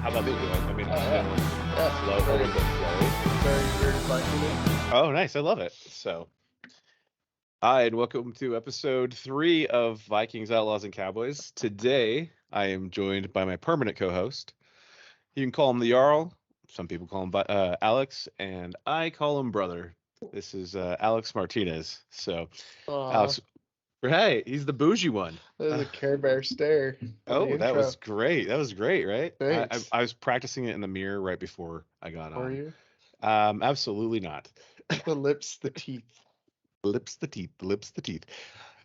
How about you? I mean, Oh yeah, slow, yeah. a little bit slow. Very Viking. Oh, nice. I love it. So, hi, and welcome to episode 3 of Vikings, Outlaws, and Cowboys. Today, I am joined by my permanent co-host. You can call him the Jarl. Some people call him Alex, and I call him brother. This is Alex Martinez. So, Aw, Alex, right? He's the bougie one. there's a Care Bear stare on the Oh, that was intro. great. That was great, right? I, Thanks. I was practicing it in the mirror right before I got Were on. you? Absolutely not. The lips, the teeth. Lips the teeth, lips the teeth.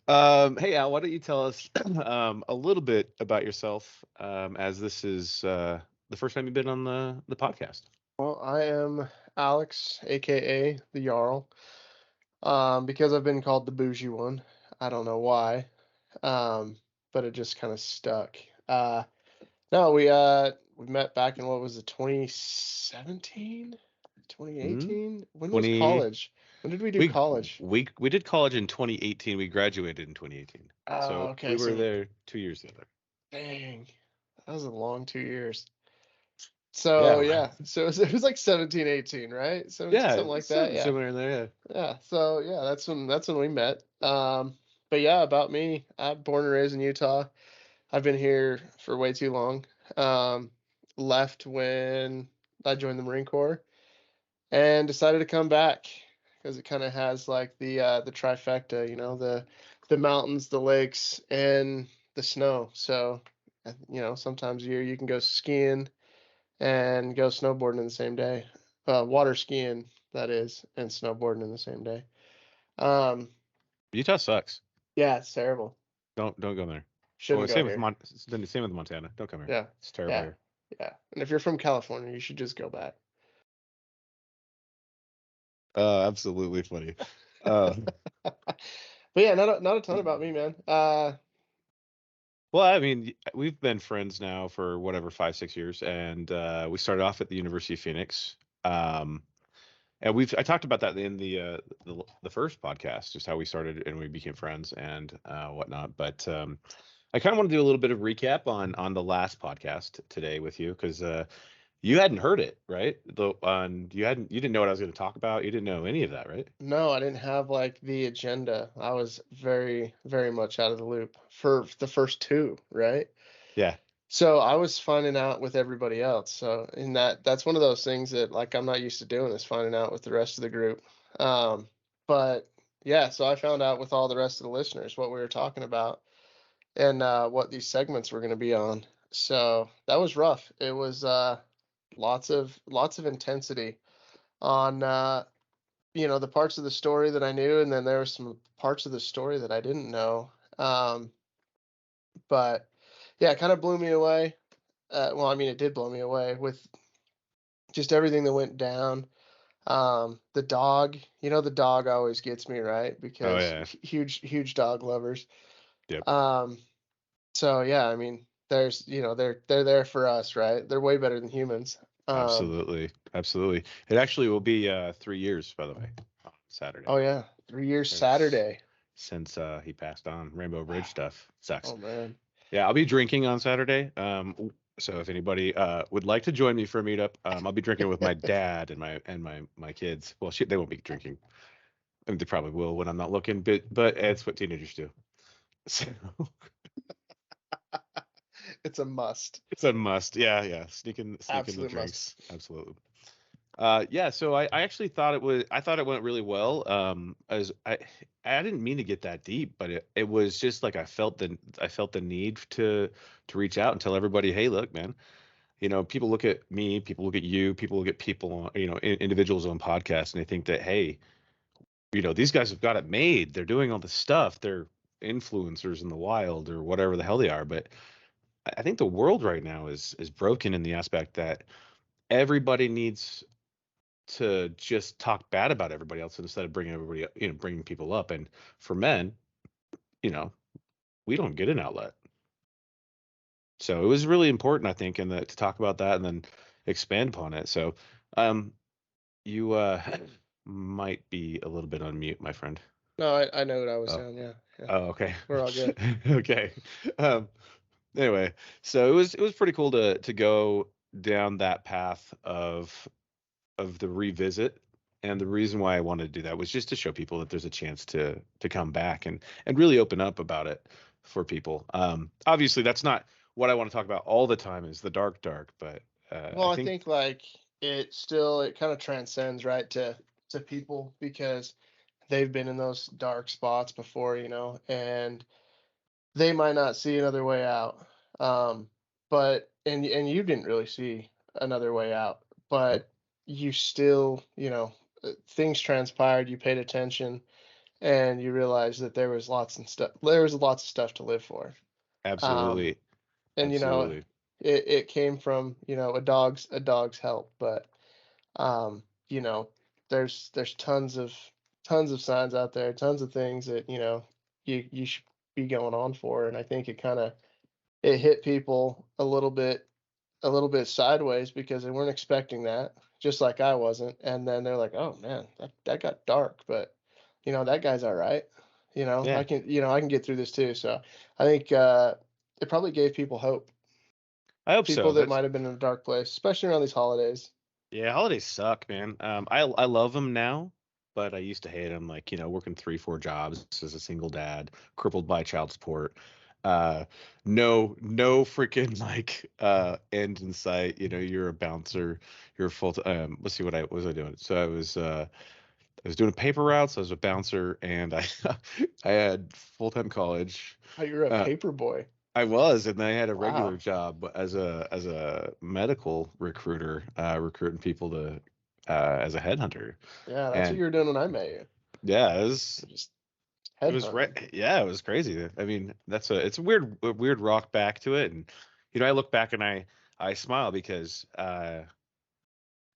Hey Al, why don't you tell us a little bit about yourself, as this is the first time you've been on the podcast. Well, I am Alex, aka the Jarl. Because I've been called the bougie one. I don't know why. But it just kind of stuck. Uh, no, we met back in what was it, 2017? Hmm? 2018? When was 20 college? When did we do we college? we did college in 2018. We graduated in 2018. Oh, So we okay. were So there 2 years together. dang, that was a long 2 years. Yeah, So right. yeah, so it was like 17, 18, right? 17, Yeah, something like that. something Yeah, similar in there. yeah. So yeah, that's when we met. But yeah, about me, I'm born and raised in Utah. I've been here for way too long. Um, Left when I joined the Marine Corps and decided to come back because it kind of has like the trifecta, the mountains, the lakes, and the snow. So sometimes a year you can go skiing and go snowboarding in the same day. Water skiing, that is, and snowboarding in the same day. Um, Utah sucks. yeah, it's terrible. Don't go there. Well, Shouldn't go here. same with Montana. Don't come here. Yeah, It's terrible yeah, here. yeah. And if you're from California, you should just go back. Absolutely funny. Uh, But yeah, not a ton about me, man. Well, I mean, we've been friends now for whatever 5, 6 years, and we started off at the University of Phoenix. Um, and I talked about that in the first podcast, just how we started and we became friends and whatnot. But I kind of want to do a little bit of recap on the last podcast today with you because you hadn't heard it, right? You didn't know what I was going to talk about. You didn't know any of that, right? No, I didn't have like the agenda. I was very much out of the loop for the first two, right? Yeah. So I was finding out with everybody else. So in that's one of those things that like I'm not used to doing is finding out with the rest of the group. But yeah, so I found out with all the rest of the listeners what we were talking about and what these segments were going to be on. So that was rough. It was lots of intensity on the parts of the story that I knew, and then there were some parts of the story that I didn't know. But yeah, it kind of blew me away. Well, I mean, it did blow me away with just everything that went down. The dog, the dog always gets me, right? Oh Because yeah. huge dog lovers. Yep. Um, so yeah, I mean, there's, they're there for us, right? They're way better than humans. Um, Absolutely. Absolutely. It actually will be 3 years, by the way, on Saturday. oh yeah, 3 years Since Saturday. he passed on. Rainbow Bridge Wow. stuff sucks. Oh man. Yeah, I'll be drinking on Saturday. So if anybody would like to join me for a meetup, I'll be drinking with my dad and my kids. Well, they won't be drinking. I mean, they probably will when I'm not looking, but it's what teenagers do. So It's a must. it's a must. Yeah, yeah. Sneaking the Absolute must. drinks. Absolutely. Yeah, so I actually thought I thought it went really well. As I didn't mean to get that deep, but it was just like I felt the need to reach out and tell everybody, hey, look, man, people look at me, people look at you, people look at people, individuals on podcasts, and they think that, hey, these guys have got it made. They're doing all this stuff. They're influencers in the wild or whatever the hell they are. But I think the world right now is broken in the aspect that everybody needs to just talk bad about everybody else instead of bringing everybody, bringing people up. And for men, you know, we don't get an outlet. So it was really important, I think, to talk about that and then expand upon it. So, um, you might be a little bit on mute, my friend. No, I know what I was Oh, saying. Yeah, yeah. oh, okay, We're all good. okay. Um, anyway, so it was pretty cool to go down that path of the revisit. And the reason why I wanted to do that was just to show people that there's a chance to come back and really open up about it for people. Obviously, that's not what I want to talk about all the time is the dark, but Well, I I think think like it kind of transcends right to people because they've been in those dark spots before, and they might not see another way out. But and you didn't really see another way out, nope, but you still, things transpired, you paid attention, and you realized that there was lots of stuff to live for. Um, absolutely, and absolutely, it came from, a dog's help, but you know, there's tons of signs out there, tons of things that, you should be going on for. And I think it hit people a little bit sideways because they weren't expecting that, just like I wasn't. And then they're like, "Oh man, that got dark, but that guy's all right. yeah. I can get through this too." So I think it probably gave people hope, I hope so. people that That's might have been in a dark place, especially around these holidays. Yeah, holidays suck, man. I love them now, but I used to hate them. Like, working 3, 4 jobs as a single dad, crippled by child support. Uh, no freaking like end in sight. You're a bouncer. You're full. Let's see what was I doing? So I was doing paper routes. I was a bouncer, and I I had full-time college. Oh, you're a Uh, paper boy. I was, and I had a regular Wow. job as a medical recruiter, recruiting people to as a headhunter. Yeah, that's what And you were doing when I met you. yeah, it was Just it was headhunting. yeah, it was crazy. I mean, it's a weird rock back to it, and I look back and I smile because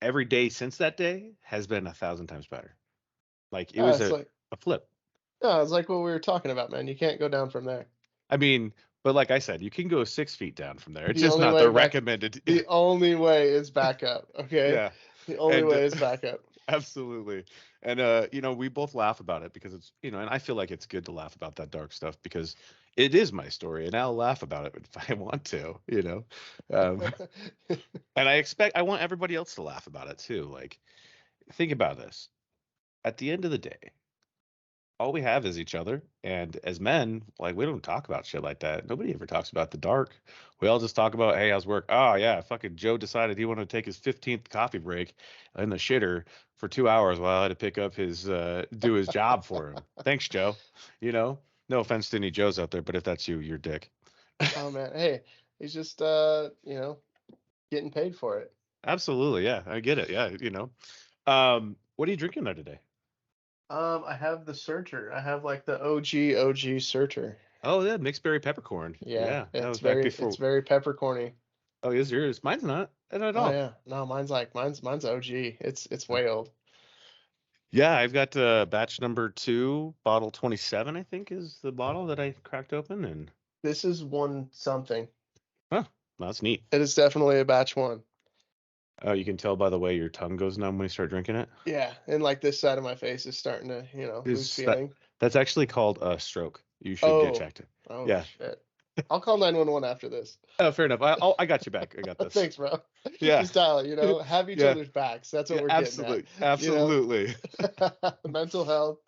every day since that day has been 1,000 times better. Like it Yeah, was it's like a flip. yeah, it's like what we were talking about, man. You can't go down from there. I mean, but like I said, you can go 6 feet down from there. It's The just only not way the back, recommended. the only way is back up. Okay, Yeah, the only and way is back up. absolutely. And we both laugh about it because it's and I feel like it's good to laugh about that dark stuff because it is my story and I'll laugh about it if I want to. Um, and I want everybody else to laugh about it too. Like, think about this. At the end of the day, all we have is each other. And as men, like we don't talk about shit like that. Nobody ever talks about the dark. We all just talk about, hey, how's work? Oh yeah, fucking Joe decided he wanted to take his 15th coffee break in the shitter for 2 hours while I had to pick up his do his job for him. Thanks, Joe. You know, no offense to any Joes out there, but if that's you, you're a dick. Oh man, hey, he's just getting paid for it. Absolutely, yeah, I get it. Yeah, what are you drinking there today? I have the Searcher. I have like the OG Searcher. Oh yeah, mixed berry peppercorn. Yeah, Yeah, that was back it's before. very peppercorny. Oh, is yours? Mine's not at Oh all. yeah, no, mine's OG. It's way old. Yeah, I've got batch number 2, bottle 27, I think is the bottle that I cracked open. And This is one something. huh, that's neat. It is definitely a batch one. Oh, you can tell by the way your tongue goes numb when you start drinking it. Yeah, and like this side of my face is starting to, lose Is that feeling. that's actually called a stroke. You should get Oh, checked. oh Yeah. shit. I'll call 911 after this. Oh, fair enough. I got you back. I got this. Thanks, bro. Yeah. Just dial, have each Yeah. other's backs. That's what Yeah. we're getting at. Absolutely. You know, Absolutely. mental health.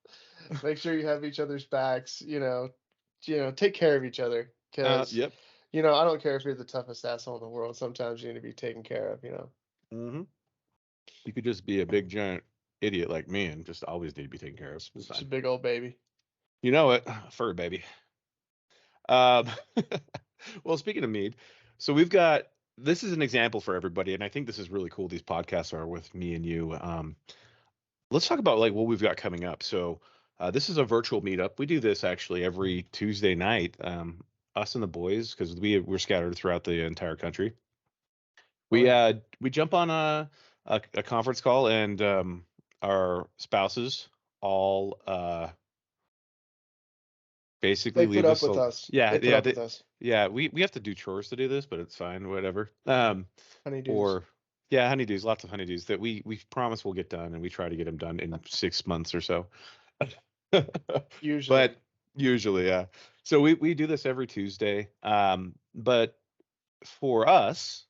Make sure you have each other's backs. Take care of each other because, Yep. I don't care if you're the toughest asshole in the world. Sometimes you need to be taken care of. hmm You could just be a big giant idiot like me and just always need to be taken care of. It's Just a fine. big old baby. You know it, fur baby. Um, well, speaking of mead, so we've got this is an example for everybody, and I think this is really cool. These podcasts are with me and you. Let's talk about like what we've got coming up. So this is a virtual meetup. We do this actually every Tuesday night. Us and the boys, because we're scattered throughout the entire country. Oh We yeah. uh we jump on a conference call, and our spouses all basically They put leave up us. with us. Yeah, They put yeah, up with us. yeah. We have to do chores to do this, but it's fine, whatever. Honeydews. Or yeah, honeydews, lots of honeydews that we promise we'll get done, and we try to get them done in 6 months or so. Usually. But usually, yeah. So we do this every Tuesday. But for us,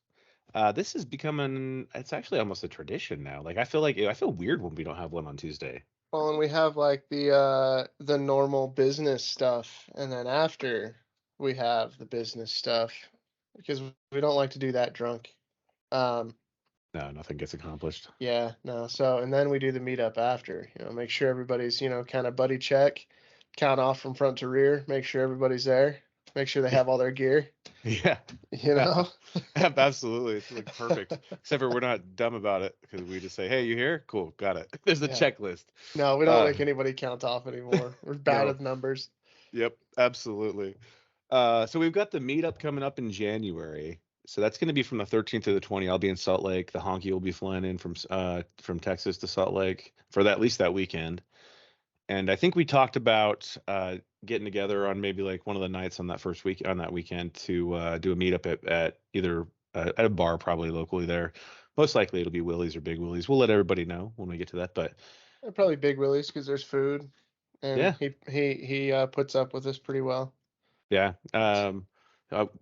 This is becoming, it's actually almost a tradition now. Like I feel weird when we don't have one on Tuesday. Well, and we have like the normal business stuff, and then after we have the business stuff because we don't like to do that drunk. Um, No, nothing gets accomplished. yeah, no. So and then we do the meetup after. Make sure everybody's kind of buddy check, count off from front to rear, make sure everybody's there, make sure they have all their gear. Yeah. You know. Absolutely. It's like perfect. Except for we're not dumb about it because we just say, "Hey, you here? Cool, got it." There's a Yeah. checklist. No, we don't Uh, make anybody count off anymore. We're bad no. with numbers. Yep. Absolutely. So we've got the meetup coming up in January. So that's going to be from the 13th to the 20th. I'll be in Salt Lake. The honky will be flying in from Texas to Salt Lake for at least that weekend. And I think we talked about getting together on maybe like one of the nights on that weekend to do a meetup at either at a bar, probably locally there. Most likely it'll be Willie's or Big Willie's. We'll let everybody know when we get to that. But Probably Big Willie's because there's food, and yeah, he puts up with us pretty well. yeah.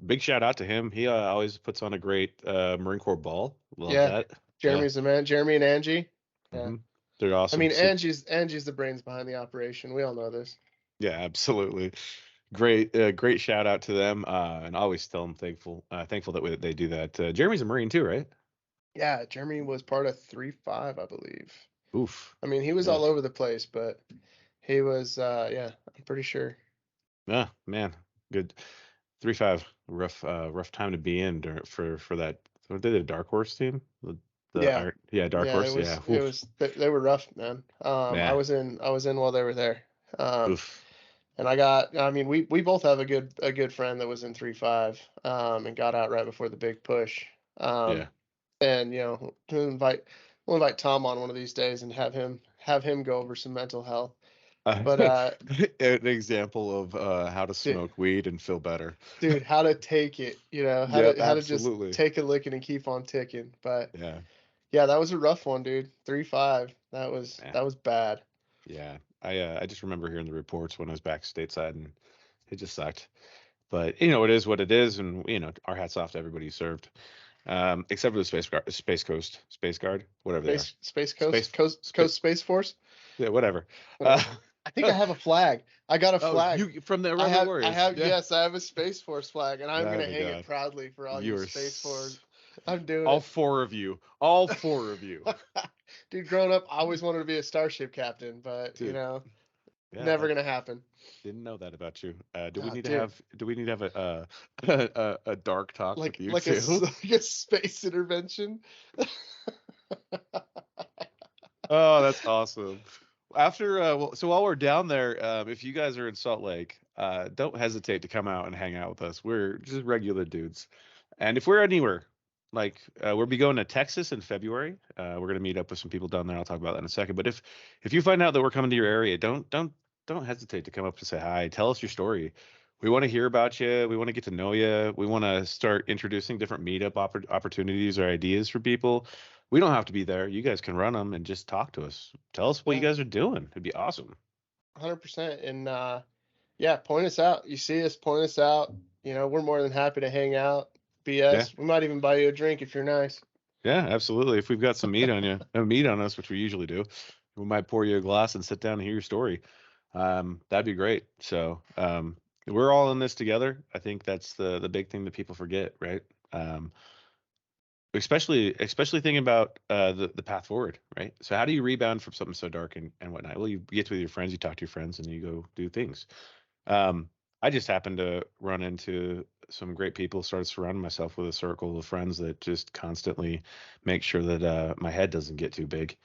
Big shout out to him. He always puts on a great Marine Corps ball. Love Yeah, that. Yeah. Jeremy's the man. Jeremy and Angie. Yeah, hmm They're I awesome. mean Angie's the brains behind the operation. We all know this. Yeah, absolutely. Great shout out to them. And I always tell them thankful that they do that. Jeremy's a Marine too, right? Yeah, Jeremy was part of 3-5, I believe. Oof. I mean, he was Yeah. all over the place, but he was. Yeah, I'm pretty sure. Yeah, man. Good. 3-5. Rough time to be in for that. What did the Dark Horse team? Yeah, Yeah, Dark yeah. Horse. Yeah. It Oof. was. They were rough, man. Yeah. I was in while they were there. Oof. And I mean, we both have a good friend that was in 3-5, and got out right before the big push. Yeah. And we'll invite Tom on one of these days and have him go over some mental health. Uh, But an example of how to dude, smoke weed and feel better. dude, how to take it, Yep, how to just absolutely. take a licking and keep on ticking. But Yeah. yeah, that was a rough one, dude. 3-5. Yeah. That was bad. Yeah. I just remember hearing the reports when I was back stateside, and it just sucked. But it is what it is, and our hats off to everybody who served. Except for the Space Guard, whatever they are. Space Space, Coast Space Force. yeah, whatever. Uh, Whatever. I think I have a flag. I got a oh, flag. you from the Irreverent Warriors? Yeah. Yes, I have a Space Force flag, and I'm Oh gonna my hang it God, proudly for all you you are Space Force. I'm doing all it. four of you, all four of you, Dude, growing up, I always wanted to be a starship captain, but dude. Yeah, never that gonna happen. didn't know that about you. Oh, dude, Do we need to have a dark talk with you like a too? like a space intervention. Oh, that's awesome. So while we're down there, if you guys are in Salt Lake, don't hesitate to come out and hang out with us. We're just regular dudes. And if we're anywhere, like we'll be going to Texas in February. We're gonna meet up with some people down there. I'll talk about that in a second. But if you find out that we're coming to your area, don't hesitate to come up to say hi. Tell us your story. We want to hear about you. We want to get to know you. We want to start introducing different opportunities or ideas for people. We don't have to be there. You guys can run them and just talk to us. Tell us what you Yeah, guys are doing. It'd be awesome. 100%. And yeah, point us out. You see us, point us out. We're more than happy to hang out. Yeah. BS. We might even buy you a drink if you're nice. Yeah, absolutely. If we've got some meat on you, meat on us, which we usually do, we might pour you a glass and sit down and hear your story. That'd be great. So, we're all in this together. I think that's the big thing that people forget, right? Um, especially thinking about the path forward, right? So how do you rebound from something so dark and whatnot? Well, you get with your friends, you talk to your friends, and you go do things. Um, I just happened to run into some great people, started surrounding myself with a circle of friends that just constantly make sure that my head doesn't get too big,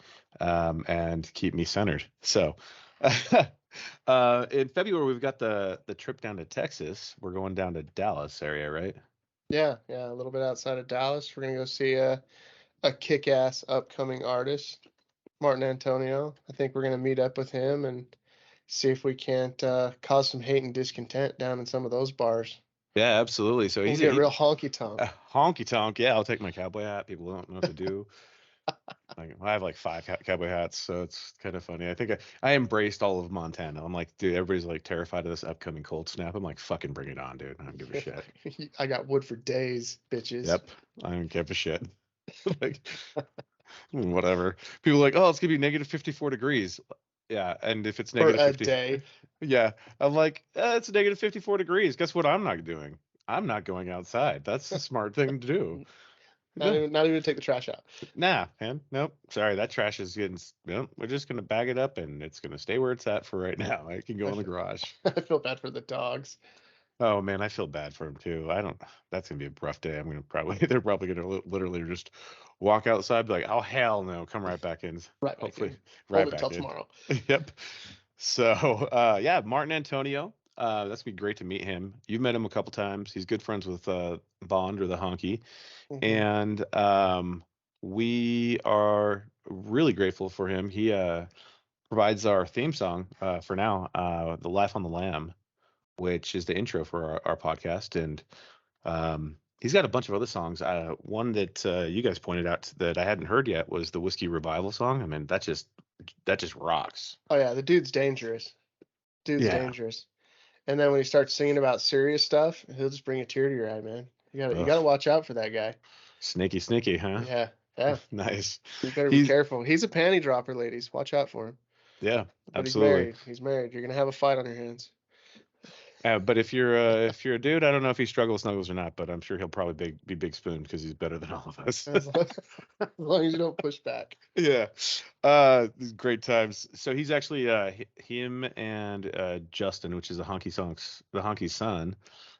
and keep me centered. So in February we've got the trip down to Texas. We're going down to Dallas area, right? Yeah, yeah, a little bit outside of Dallas. We're gonna go see a kick-ass upcoming artist, Martin Antonio. I think we're gonna meet up with him and see if we can't cause some hate and discontent down in some of those bars. Yeah, absolutely. So We'll he's get a real honky tonk. honky tonk. Yeah, I'll take my cowboy hat. People don't know what to do. Like I have like five cowboy hats, so it's kind of funny. I think I embraced all of Montana. I'm like, dude, everybody's like terrified of this upcoming cold snap. I'm like, fucking bring it on, dude. I don't give a shit. I got wood for days, bitches. Yep, I don't give a shit. Like whatever. People are like, oh, it's gonna be negative 54 degrees. Yeah, and if it's For negative a 50, day. yeah, I'm like, it's negative 54 degrees. Guess what? I'm not doing. I'm not going outside. That's the smart thing to do. No, Not even take the trash out. nah, man. Nope. Sorry, that trash is getting. Nope. We're just gonna bag it up, and it's gonna stay where it's at for right now. It can go I in the feel, garage. I feel bad for the dogs. Oh man, I feel bad for him too. I don't. That's gonna be a rough day. I'm gonna probably. They're probably gonna literally just walk outside, be like, "Oh hell no, come right back in." Right back Hopefully, in. Hold right it till back in. tomorrow. Yep. So, yeah, Martin Antonio. That's gonna be great to meet him. You've met him a couple times. He's good friends with Bond or the Honky, Hmm. and we are really grateful for him. He provides our theme song for now, "The Life on the Lamb," which is the intro for our podcast. And he's got a bunch of other songs. One that you guys pointed out that I hadn't heard yet was the Whiskey Revival song. I mean, that just rocks. Oh yeah, the dude's dangerous. Dude's Yeah. dangerous. And then when he starts singing about serious stuff, he'll just bring a tear to your eye, man. You Ugh. gotta watch out for that guy. Snaky, snaky, huh? Yeah, yeah. Nice. You better be He's careful. He's a panty dropper, ladies. Watch out for him. Yeah, But he's absolutely. married. He's married. You're gonna have a fight on your hands. But if you're a dude, I don't know if he struggles snuggles or not, but I'm sure he'll probably be big spoon because he's better than all of us. As long, as long as you don't push back. Yeah. Great times. So he's actually him and Justin, which is the Honky son,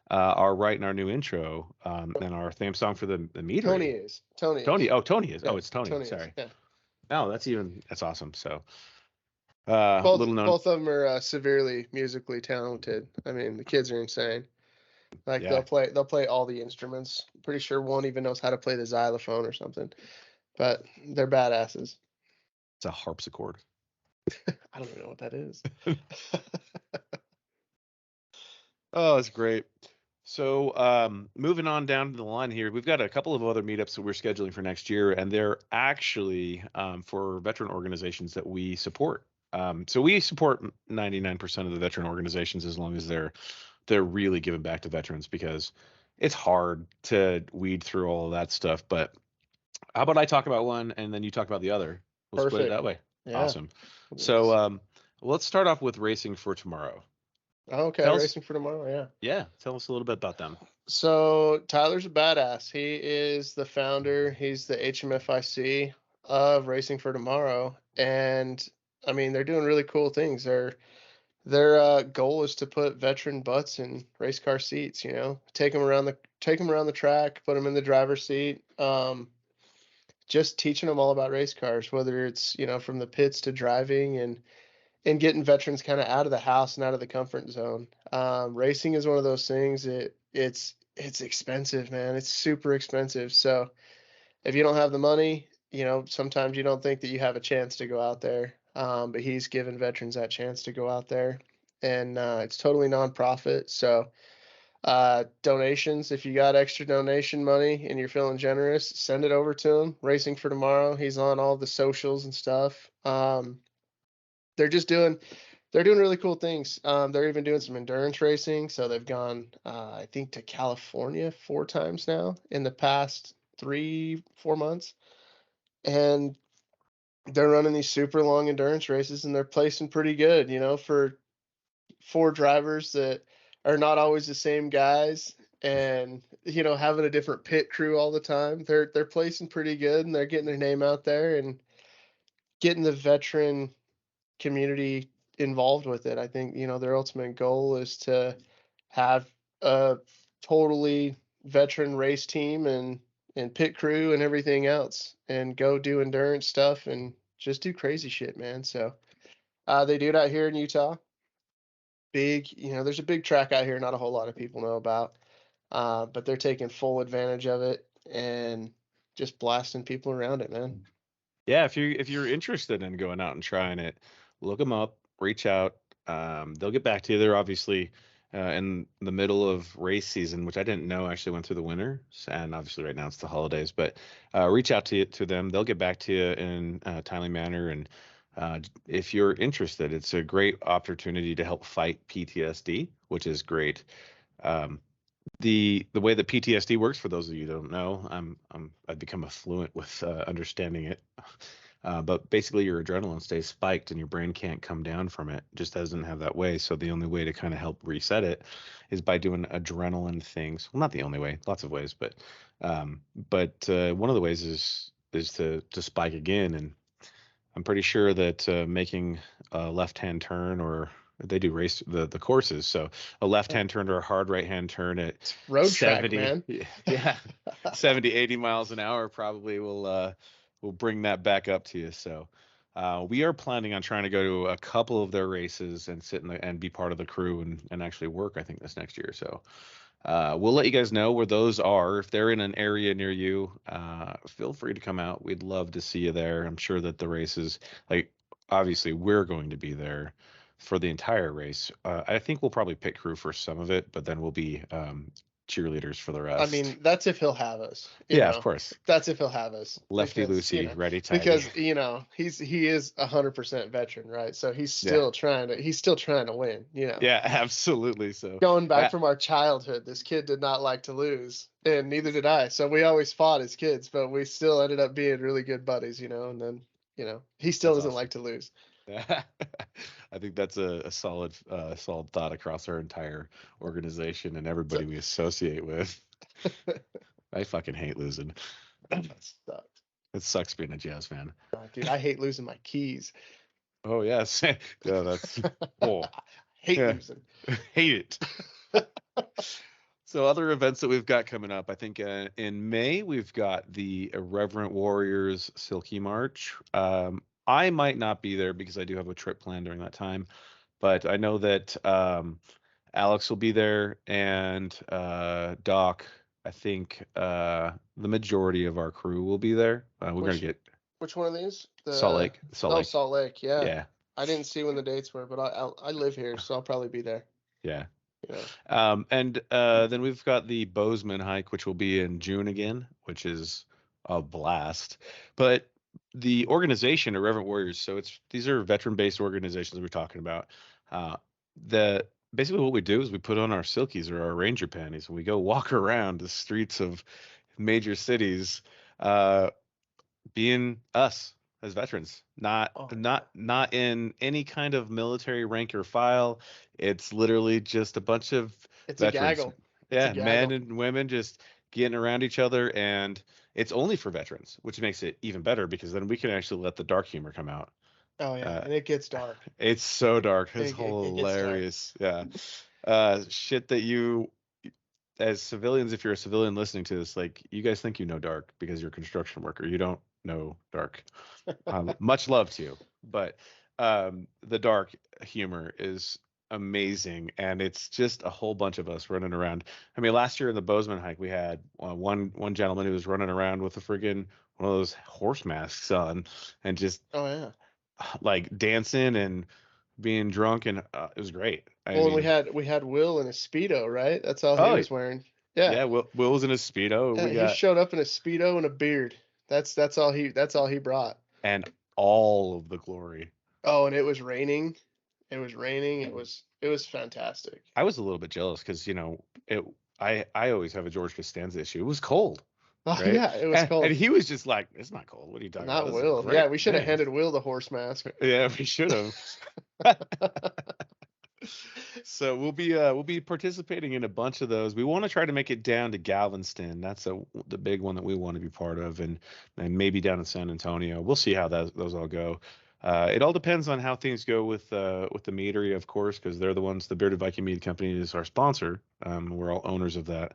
are writing our new intro and our theme song for the Mead Tony raid. is. Tony Tony. is. Oh, Tony is. Oh, Yeah, it's Tony. Tony is. Sorry. Yeah. Oh, that's awesome. So Both little known. both of them are severely musically talented. I mean, the kids are insane. Like Yeah, they'll play all the instruments. Pretty sure one even knows how to play the xylophone or something. But they're badasses. it's a harpsichord. I don't even know what that is. Oh, that's great. So, moving on down to the line here, we've got a couple of other meetups that we're scheduling for next year, and they're actually for veteran organizations that we support. So we support 99% of the veteran organizations as long as they're really giving back to veterans because it's hard to weed through all of that stuff. But how about I talk about one and then you talk about the other? We'll split it Perfect. that way. Yeah. Awesome. So, Let's- let's start off with Racing for Tomorrow. Okay, Tell us, racing for tomorrow. Yeah. yeah, tell us a little bit about them. So Tyler's a badass. He is the founder. He's the HMFIC of Racing for Tomorrow, and I mean they're doing really cool things. Their goal is to put veteran butts in race car seats. You know, take them around the track, put them in the driver's seat. Just teaching them all about race cars, whether it's from the pits to driving and getting veterans kind of out of the house and out of the comfort zone. Racing is one of those things. It's expensive, man. It's super expensive. So if you don't have the money, sometimes you don't think that you have a chance to go out there. But he's given veterans that chance to go out there, and it's totally nonprofit. So donations, if you got extra donation money and you're feeling generous, send it over to him. Racing for Tomorrow. He's on all the socials and stuff. They're just doing they're doing really cool things. They're even doing some endurance racing. So they've gone, I think, to California 4 times now in the past 3, 4 months, and they're running these super long endurance races, and they're placing pretty good. For 4 drivers that are not always the same guys, and having a different pit crew all the time. They're placing pretty good, and they're getting their name out there and getting the veteran community involved with it. I think, their ultimate goal is to have a totally veteran race team and pit crew and everything else and go do endurance stuff and just do crazy shit, man. So they do it out here in Utah. Big, there's a big track out here not a whole lot of people know about. But they're taking full advantage of it and just blasting people around it, man. Yeah, if you're interested in going out and trying it, look them up, reach out. They'll get back to you. They're obviously in the middle of race season, which I didn't know actually went through the winter. And obviously, right now it's the holidays. But reach out to them; they'll get back to you in a timely manner. And if you're interested, it's a great opportunity to help fight PTSD, which is great. Um, the way that PTSD works, for those of you who don't know, I've become affluent with understanding it. But basically, your adrenaline stays spiked, and your brain can't come down from it. Just doesn't have that way. So the only way to kind of help reset it is by doing adrenaline things. Well, not the only way, lots of ways, but one of the ways is to spike again. And I'm pretty sure that making a left-hand turn, or they do race the courses, so a Yeah. left-hand turn or a hard right-hand turn at It's road track, 70, man. yeah, 70, 80 miles an hour probably will bring that back up to you. So we are planning on trying to go to a couple of their races and sit in and be part of the crew and actually work, I think, this next year. So we'll let you guys know where those are. If they're in an area near you, feel free to come out. We'd love to see you there. I'm sure that the races, like, obviously, we're going to be there for the entire race. I think we'll probably pit crew for some of it, but then we'll be cheerleaders for the I rest. mean, that's if he'll have us, Yeah, of course. That's if he'll have us, Lefty because, loosey, righty tighty. because, he is 100% veteran, right? So Yeah. he's still trying to win. Yeah, absolutely. So, Going back uh, from our childhood, this kid did not like to lose, and neither did I. So we always fought as kids, but we still ended up being really good buddies. And then, he still that's doesn't awesome. like to lose. Yeah. I think that's a solid thought across our entire organization and So everybody we associate with. I fucking hate losing. that sucked. It sucks being a Jazz fan. Dude, I hate losing my keys. Oh yes, yeah, that's oh Hate yeah, losing. hate it. So other events that we've got coming up, I think in May we've got the Irreverent Warriors Silky March. I might not be there because I do have a trip planned during that time, but I know that Alex will be there and Doc. I think the majority of our crew will be there. We're gonna Which get which one of these? Salt Lake. Salt Oh, Lake. Salt Lake. Yeah. Yeah, I didn't see when the dates were, but I live here, so I'll probably be there. yeah. You know. And then we've got the Bozeman hike, which will be in June again, which is a blast. But the organization, Irreverent Warriors, so these are veteran-based organizations we're talking about. Uh, the basically what we do is we put on our silkies or our ranger panties and we go walk around the streets of major cities, uh, being us as veterans, not Oh yeah. not not in any kind of military rank or file. It's literally just a bunch of It's a veterans, gaggle. It's a yeah, men gaggle. and women just getting around each other, and it's only for veterans, which makes it even better because then we can actually let the dark humor come out. Oh yeah, uh, and it gets dark. it's so dark, it's It gets dark. hilarious. Yeah. Shit that you, as civilians, if you're a civilian listening to this, like, you guys think you know dark because you're a construction worker. You don't know dark. Much love to you, but the dark humor is amazing, and it's just a whole bunch of us running around. I mean, last year in the Bozeman hike, we had one gentleman who was running around with a friggin' one of those horse masks on, and just Oh yeah. like dancing and being drunk, and it was great. I Well, and we mean, had we had Will in a speedo, right? That's all he oh was wearing. Yeah. yeah, Will was in a speedo. Yeah, We he got showed up in a speedo and a beard. That's all he brought. and all of the glory. Oh, and it was raining. It was raining. It was fantastic. I was a little bit jealous because it. I always have a George Costanza issue. It was cold, Oh right? yeah, it was And cold. he was just like, "It's not cold. What are you talking about? Not This is Will. great." Yeah, we should have Yeah, handed Will the horse mask. yeah, we should have. So we'll be participating in a bunch of those. We want to try to make it down to Galveston. That's the big one that we want to be part of, and maybe down in San Antonio. We'll see how those all go. It all depends on how things go with the meadery, of course, because they're the ones. The Bearded Viking Mead Company is our sponsor. We're all owners of that,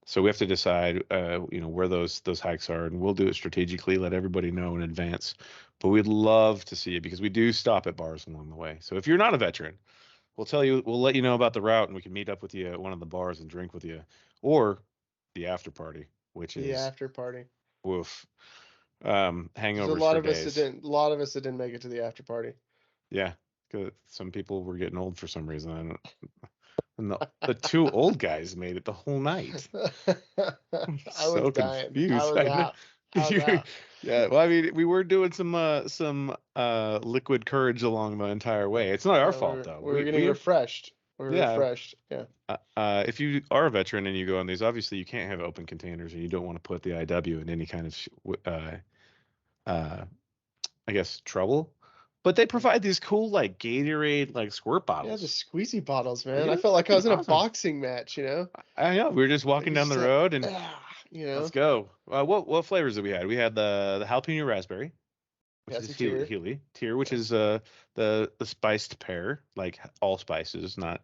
so we have to decide, where those hikes are, and we'll do it strategically. Let everybody know in advance. But we'd love to see it because we do stop at bars along the way. So if you're not a veteran, we'll let you know about the route, and we can meet up with you at one of the bars and drink with you, or the after party, which The is after party. woof. There's a Hangovers lot for of us that days. didn't. A lot of us that didn't make it to the after party. Yeah, 'cause some people were getting old for some reason. I don't. And the two old guys made it the whole night. I'm I was so dying. I confused. was I know. out. I was out. Yeah, well, I mean, we were doing some liquid courage along the entire way. It's not our Yeah, fault though. we were getting refreshed. We were Yeah. refreshed. Yeah. If you are a veteran and you go on these, obviously you can't have open containers, and you don't want to put the IW in any kind of uh, I guess trouble. But they provide these cool like Gatorade like squirt Yeah, the bottles. squeezy bottles, man. It I was felt like I fucking was in a awesome. boxing match, you know? I know. We were just Like walking you down just the road and you let's know, go. What flavors did we had? We had the jalapeno raspberry, we which had is some tier. Healy tier, which Yeah. is the spiced pear, like all spices, not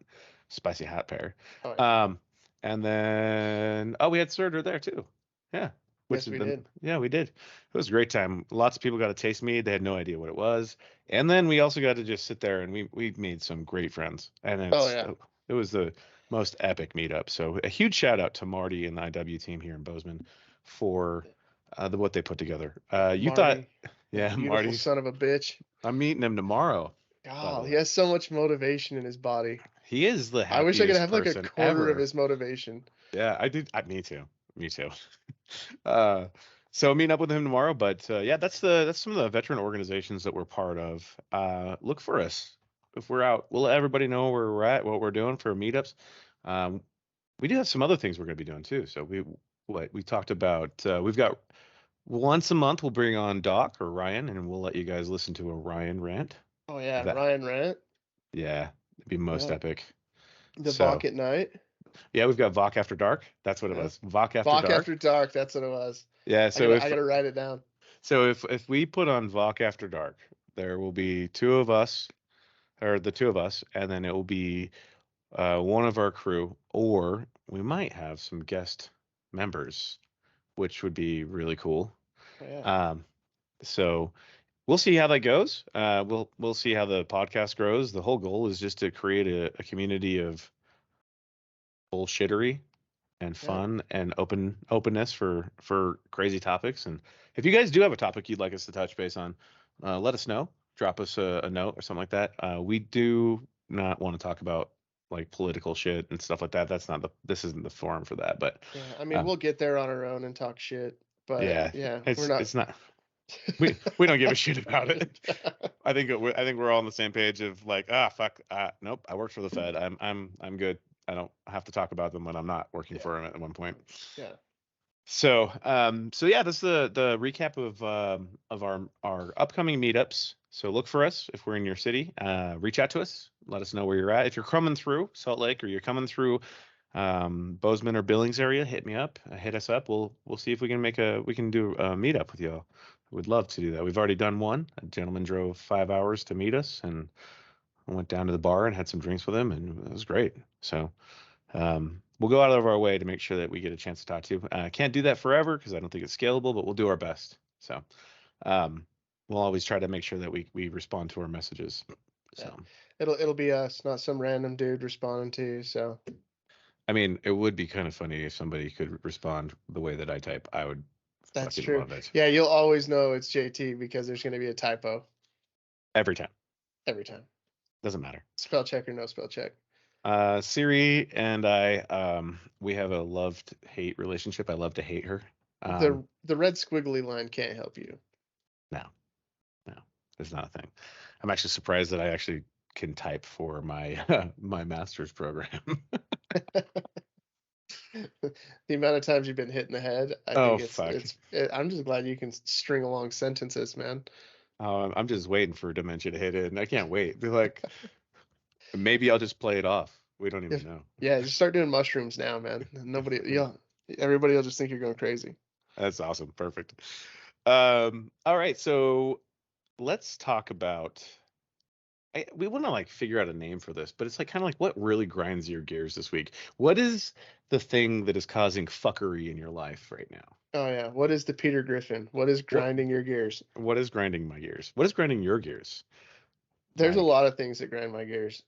spicy hot pear. Oh yeah. Um, and then we had Surtur there too. Yeah, which Yes, is we the did. yeah we did. It was a great time. Lots of people got to taste mead. They had no idea what it was, and then we also got to just sit there and we made some great friends. And Oh yeah. it was the most epic meetup. So a huge shout out to Marty and the IW team here in Bozeman for what they put together. You thought, Marty, that yeah, beautiful Marty. son of a bitch. I'm meeting him tomorrow, by the God, he way. has so much motivation in his body. He is the I wish I could happiest have like a person quarter of ever. his motivation. Yeah, I did. Me too. Me too. Uh, so meeting up with him tomorrow. But yeah, that's some of the veteran organizations that we're part of. Look for us if we're out. We'll let everybody know where we're at, what we're doing for meetups. Um, we do have some other things we're going to be doing too. So we talked about. We've got once a month we'll bring on Doc or Ryan, and we'll let you guys listen to a Ryan rant. Oh yeah, That Ryan Rant. Yeah, it'd be most Yeah, epic. the So VOC at night. yeah, we've got VOC After Dark. That's what it Yeah, was. VOC After VOC Dark. after dark. That's what it was. Yeah. I gotta write it down. If we put on VOC After Dark, there will be two of us, or the two of us, and then it will be one of our crew, or we might have some guest members, which would be really cool. Oh yeah, Um, so we'll see how that goes. We'll see how the podcast grows. The whole goal is just to create a community of bullshittery and yeah, fun and openness for crazy topics. And if you guys do have a topic you'd like us to touch base on, let us know. Drop us a note or something like that. We do not want to talk about like political shit and stuff like that. This isn't the forum for that. But yeah. I mean, um, we'll get there on our own and talk shit, but yeah, yeah, we're not. it's not. We don't give a shit about it. I think we're all on the same page of like, fuck, nope, I work for the Fed. I'm good. I don't have to talk about them when I'm not working Yeah, for them at one point. yeah, So yeah, that's the recap of our upcoming meetups. So look for us if we're in your city. Reach out to us. Let us know where you're at. If you're coming through Salt Lake or you're coming through Bozeman or Billings area, hit me up. Hit us up. We'll see if we can do a meetup with y'all. We'd love to do that. We've already done one. A gentleman drove 5 hours to meet us, and I went down to the bar and had some drinks with him, and it was great. So we'll go out of our way to make sure that we get a chance to talk to you. Can't do that forever because I don't think it's scalable, but we'll do our best. So um, we'll always try to make sure that we respond to our messages. yeah. So It'll be us, not some random dude responding to you. So I mean, it would be kind of funny if somebody could respond the way that I type. I would that's fucking true. love it Yeah, you'll always know it's JT because there's gonna be a typo every time. every time. Doesn't matter. Spell check or no spell check. Siri and I, we have a love-hate relationship. I love to hate her. The red squiggly line can't help you. No, no, it's not a thing. I'm actually surprised that I actually can type for my my master's program. The amount of times you've been hit in the head, I Oh think fuck. I'm just glad you can string along sentences, man. Oh, I'm just waiting for dementia to hit it, and I can't wait. Be like, maybe I'll just play it off. We don't even If know. yeah, just start doing mushrooms now, man. Everybody will just think you're going crazy. That's awesome. Perfect. All right, so let's talk about. We want to like figure out a name for this, but it's like kind of like what really grinds your gears this week. What is the thing that is causing fuckery in your life right now? Oh yeah, what is the Peter Griffin? What is What grinding your gears? what is grinding my gears? What is grinding your gears, There's a Mike? lot of things that grind my gears.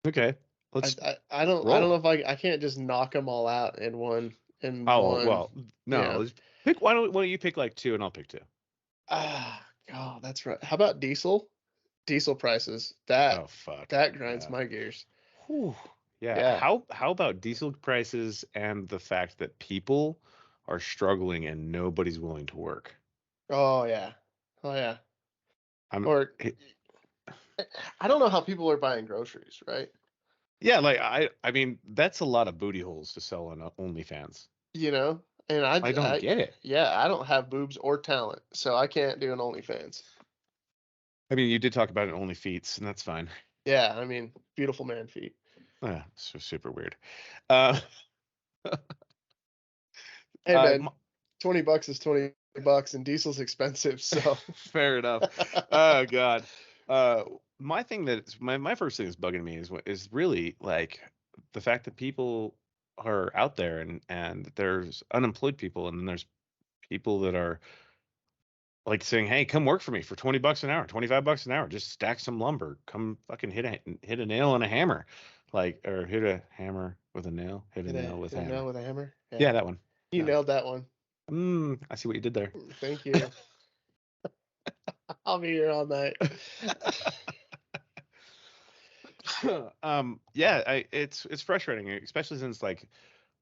Okay, I let's I, I don't roll. know if I can't just knock them all out in Oh one. well, no. Yeah. Let's pick. Why don't you pick like two and I'll pick two? God, that's right. How about diesel? Diesel prices. Oh fuck. That grinds Yeah. my gears. Whew. Yeah. Yeah. How about diesel prices and the fact that people are struggling and nobody's willing to work? Oh yeah. Oh yeah. I'm Or eh, I don't know how people are buying groceries, right? yeah, like I mean that's a lot of booty holes to sell on OnlyFans. You know? And I don't get it. yeah, I don't have boobs or talent, so I can't do an OnlyFans. I mean, you did talk about it only feats, and that's fine. Yeah, I mean, beautiful man feet. So super weird. Uh, Hey uh, man, $20 is $20 and diesel's expensive, so fair enough. Oh God. Uh, my thing that's my first thing that's bugging me is really like the fact that people are out there and there's unemployed people and then there's people that are like saying, "Hey, come work for me for $20 an hour, $25 an hour. Just stack some lumber. Come fucking hit a nail on a hammer, like or hit a hammer with a nail. Hit a nail with hit a a nail hammer. with a hammer. Yeah. Yeah, that one. You That one. nailed that one. I see what you did there. Thank you. I'll be here all night. Yeah, it's frustrating, especially since like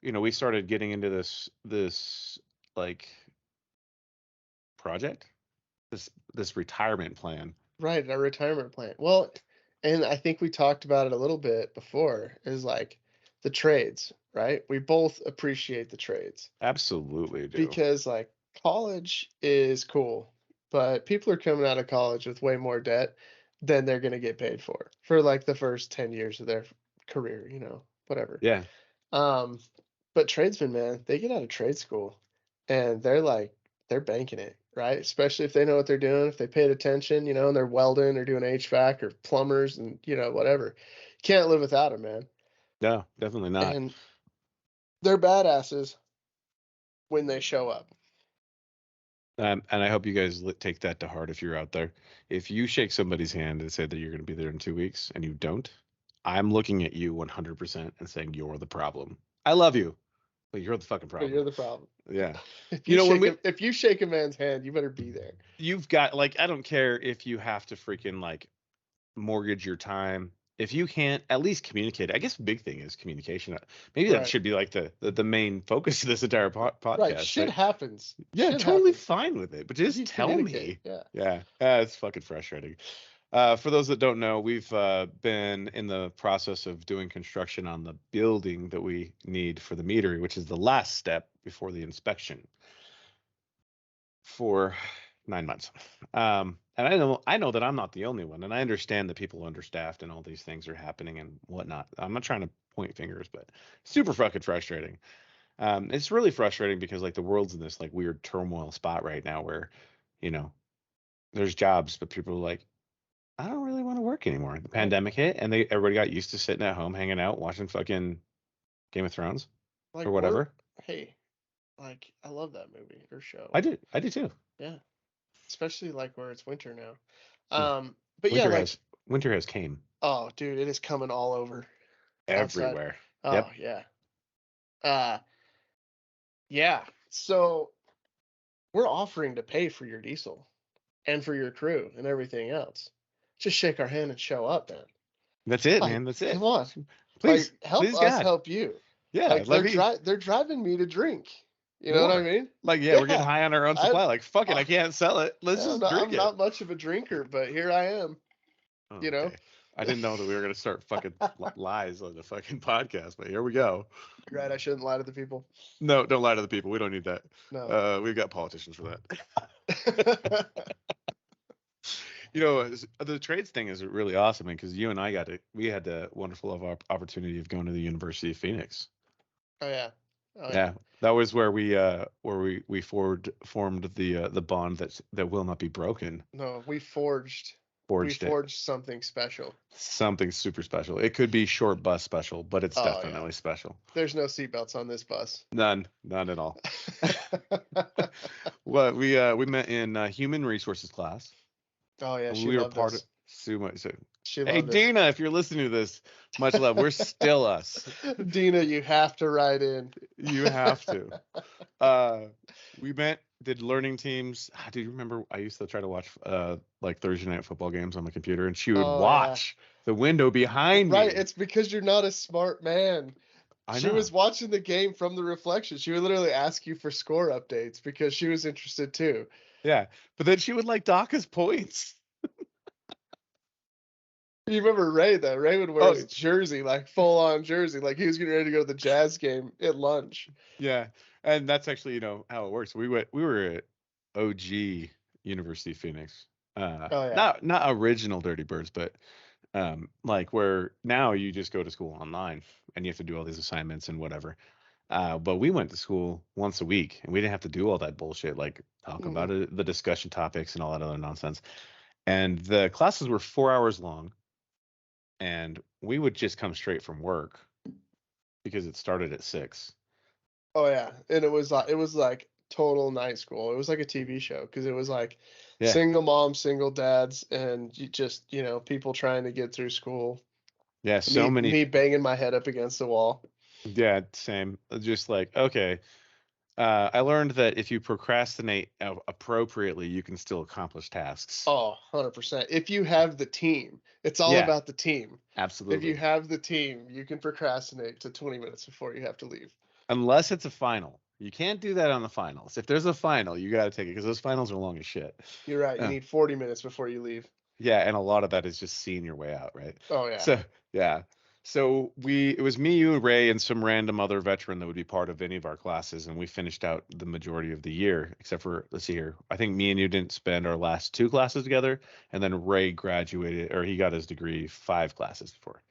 we started getting into this like project, this retirement plan. Right, our retirement plan. Well, and I think we talked about it a little bit before, is like the trades, right? We both appreciate the trades Absolutely do. because like college is cool, but people are coming out of college with way more debt than they're going to get paid for like the first 10 years of their career, whatever. Yeah. Um, but tradesmen, man, they get out of trade school and they're banking it, right? Especially if they know what they're doing, if they paid attention, and they're welding or doing HVAC or plumbers and whatever. Can't live without them, man. No, definitely not. And they're badasses when they show up. And I hope you guys take that to heart if you're out there. If you shake somebody's hand and say that you're going to be there in 2 weeks and you don't, I'm looking at you 100% and saying you're the problem. I love you, but you're the fucking But problem. you're the problem. Yeah. If You you know, when shake we him, if you shake a man's hand, you better be there. you've got like I don't care if you have to freaking like mortgage your time. If you can't at least communicate, I guess the big thing is communication. Maybe that Right. should be like the main focus of this entire Right. podcast. Shit But happens. yeah, Shit totally happens. fine with it. But just You tell communicate. me. Yeah. Yeah, it's fucking frustrating. For those that don't know, we've been in the process of doing construction on the building that we need for the metery, which is the last step before the inspection for 9 months. And I know that I'm not the only one, and I understand that people are understaffed and all these things are happening and whatnot. I'm not trying to point fingers, but super fucking frustrating. It's really frustrating because like the world's in this like weird turmoil spot right now where, you know, there's jobs, but people are like, I don't really want to work anymore. The Right. pandemic hit, and everybody got used to sitting at home, hanging out, watching fucking Game of Thrones or Like we're whatever. hey, like I love that movie or show. I do too. Yeah. Especially like where it's winter now. Yeah. But yeah, Winter like has winter has came oh dude, it is coming all over outside. everywhere. Oh Yep. yeah. Uh yeah. So we're offering to pay for your diesel and for your crew and everything else. Just shake our hand and show up, man. That's it, Like, man. That's come it. on. Please, Like help please, us God. help you. Yeah, Like let me they're driving me to drink. You know what I more. mean? Like, yeah, we're getting Yeah. high on our own I supply. Like, fuck it, uh, I can't sell it. Let's I'm just not, drink I'm it. not much of a drinker, but here I am, Oh, you know? okay. I didn't know that we were gonna start fucking lies on the fucking podcast, but here we go. Right, I shouldn't lie to the people. No, don't lie to the people. We don't need that. No. We've got politicians for that. Right, The trades thing is really awesome because you and I we had the wonderful opportunity of going to the University of Phoenix. oh yeah. Oh yeah. Yeah, that was where we formed the bond that will not be broken. No, we Forged it. forged something special. Something super special. It could be short bus special, but it's Oh yeah. definitely special. There's no seatbelts on this bus. None at all. Well, we met in human resources class. Oh yeah, she We were loved part of us. so much. So, She hey, loved us. Dina, if you're listening to this, much love. We're still us. Dina, you have to write in. You have to. Uh, we met did learning teams. Do you remember? I used to try to watch like Thursday night football games on the computer, and she would Oh yeah. watch the window behind Right, me. it's because you're not a smart man. I She know. was watching the game from the reflection. She would literally ask you for score updates because she was interested too. Yeah, but then she would like dock us points. You remember Ray though? Ray would wear Oh his jersey, like full on jersey, like he was getting ready to go to the Jazz game at lunch. yeah, and that's actually how it works. We were at OG University of Phoenix. Oh yeah. Not original Dirty Birds, but like where now you just go to school online and you have to do all these assignments and whatever. But we went to school once a week and we didn't have to do all that bullshit, like talk Hmm. about it, the discussion topics and all that other nonsense. And the classes were 4 hours long, and we would just come straight from work because it started at 6. Oh yeah, and it was like total night school. It was like a TV show because it was like Yeah. single moms, single dads, and you just people trying to get through school. Yeah. So Me many. me banging my head up against the wall. Yeah. Same. Just like, okay. I learned that if you procrastinate appropriately, you can still accomplish tasks. Oh, 100%. If you have the team, it's all Yeah. about the team. If you Absolutely. have the team, you can procrastinate to 20 minutes before you have to leave. Unless it's a final. You can't do that on the finals. If there's a final, you got to take it because those finals are long as shit. You're right. You Uh, need 40 minutes before you leave. yeah, and a lot of that is just seeing your way out, right? Oh yeah. So, yeah. So it was me, you, Ray, and some random other veteran that would be part of any of our classes, and we finished out the majority of the year, except for, let's see here. I think me and you didn't spend our last 2 classes together, and then Ray graduated, or he got his degree 5 classes before.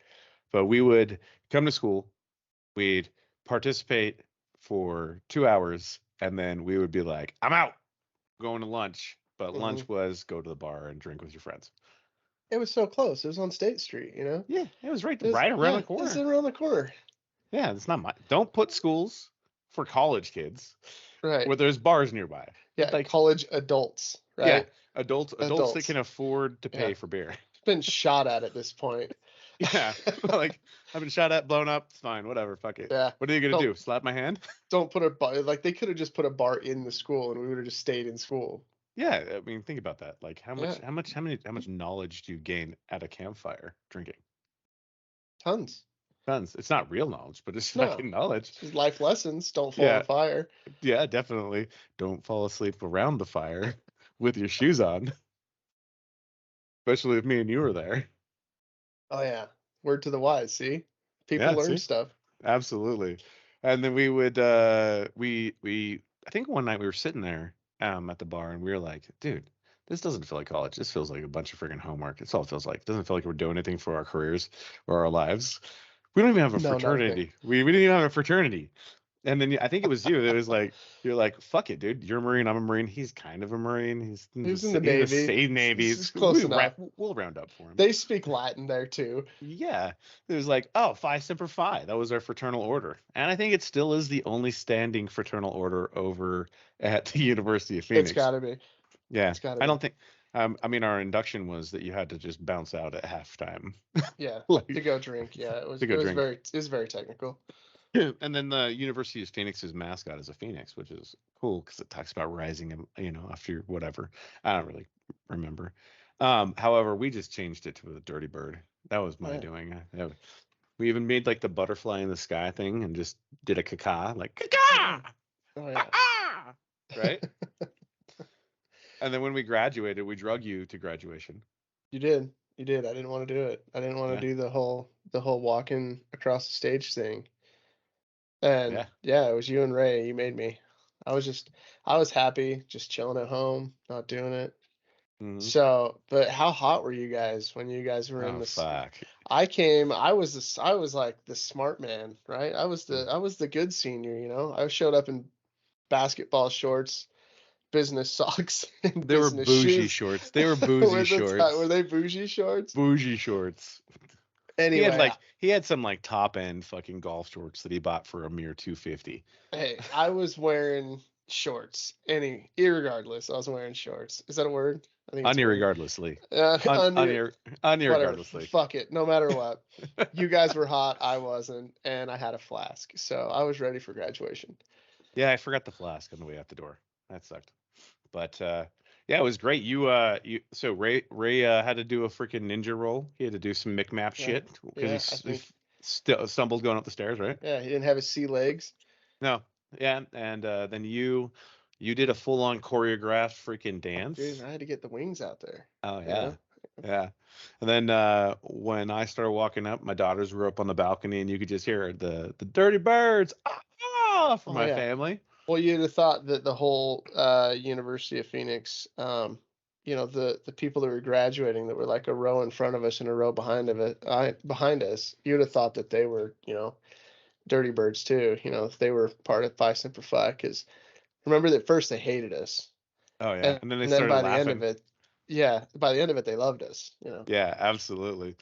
But we would come to school, we'd participate for 2 hours, and then we would be like, I'm out, going to lunch. But Hmm. lunch was go to the bar and drink with your friends. It was so close. It was on State Street, you know? Yeah, it was It was, right around the yeah, it's corner. around the corner. Yeah, it's not my. Don't put schools for college kids Right. where there's bars nearby. Yeah, Like, college adults, yeah, right? adults that Adults. can afford to Yeah. pay for beer. It's been shot at this point. Yeah, like I've been shot at, blown up. It's fine, whatever. Fuck it. Yeah. What are you gonna Don't do? Slap my hand? don't put a bar like they could have just put a bar in the school and we would have just stayed in school. Yeah, I mean, think about that. Like, Yeah. how much knowledge do you gain at a campfire drinking? Tons. Tons. It's not real knowledge, but it's No. fucking knowledge. It's just life lessons. Don't fall in Yeah, a fire. yeah, definitely. Don't fall asleep around the fire with your shoes on, especially if me and you were there. Oh yeah. Word to the wise, see? People Yeah, learn see? stuff. Absolutely. And then we would we I think one night we were sitting there at the bar and we were like, dude, this doesn't feel like college. This feels like a bunch of freaking homework. It's all it feels like. It doesn't feel like we're doing anything for our careers or our lives. We don't even have a No, not a thing. fraternity. We didn't even have a fraternity. And then I think it was you. It was like you're like, fuck it, dude. You're a Marine. I'm a Marine. He's kind of a Marine. He's in He was in the he's in the Navy. same Navy. This is close enough. We'll round up for him. They speak Latin there too. Yeah, it was like, oh, Phi Semper Fi. That was our fraternal order, and I think it still is the only standing fraternal order over at the University of It's Phoenix. gotta be. Yeah, It's gotta I be. don't think. I mean, our induction was that you had to just bounce out at halftime, Yeah. To like go drink. Yeah, it was to it go was drink. very technical. And then the University of Phoenix's mascot is a phoenix, which is cool because it talks about rising, and after whatever. I don't really remember. However, we just changed it to a dirty bird. That was my Yeah. doing. We even made like the butterfly in the sky thing and just did a caca, like caca, Oh yeah. caca, right? And then when we graduated, we drug you to graduation. You did. You did. I didn't want to do it. I didn't want Yeah, to do the whole walking across the stage thing. And yeah. yeah, it was you and Ray. You made me. I was happy, just chilling at home, not doing it. Hmm. So, but how hot were you guys when you guys were in Oh this? fuck. I came. I was like the smart man, right? Mm. I was the good senior. I showed up in basketball shorts, business socks, and They were business bougie shoes. shorts. They were bougie Were shorts. they bougie shorts? Bougie shorts. Anyway, He had some like top end fucking golf shorts that he bought for a mere 250. hey, I was wearing shorts. Irregardless, I was wearing shorts. Is that a word? I think it's a word. Unirregardlessly. Under whatever. Unirregardlessly. Fuck it. No matter what. You guys were hot. I wasn't, and I had a flask, so I was ready for graduation. Yeah, I forgot the flask on the way out the door. that sucked. But yeah, it was great. So Ray had to do a freaking ninja roll. He had to do some McMap Yeah, shit because yeah. I think stumbled going up the stairs, right? yeah, he didn't have his sea legs. No, yeah, and then you did a full on choreographed freaking Dude, dance. I had to get the wings out there. Oh You yeah, know. yeah. And then when I started walking up, my daughters were up on the balcony, and you could just hear the dirty birds from Oh my yeah. family. Well, you'd have thought that the whole University of Phoenix, the people that were graduating that were like a row in front of us and a row behind us, you'd have thought that they were, dirty birds too. If they were part of Phi Semper Fi, because remember that first they hated us, Oh yeah, and, and then they and then started by the end of laughing. it, yeah, by the end of it they loved us. Yeah, absolutely.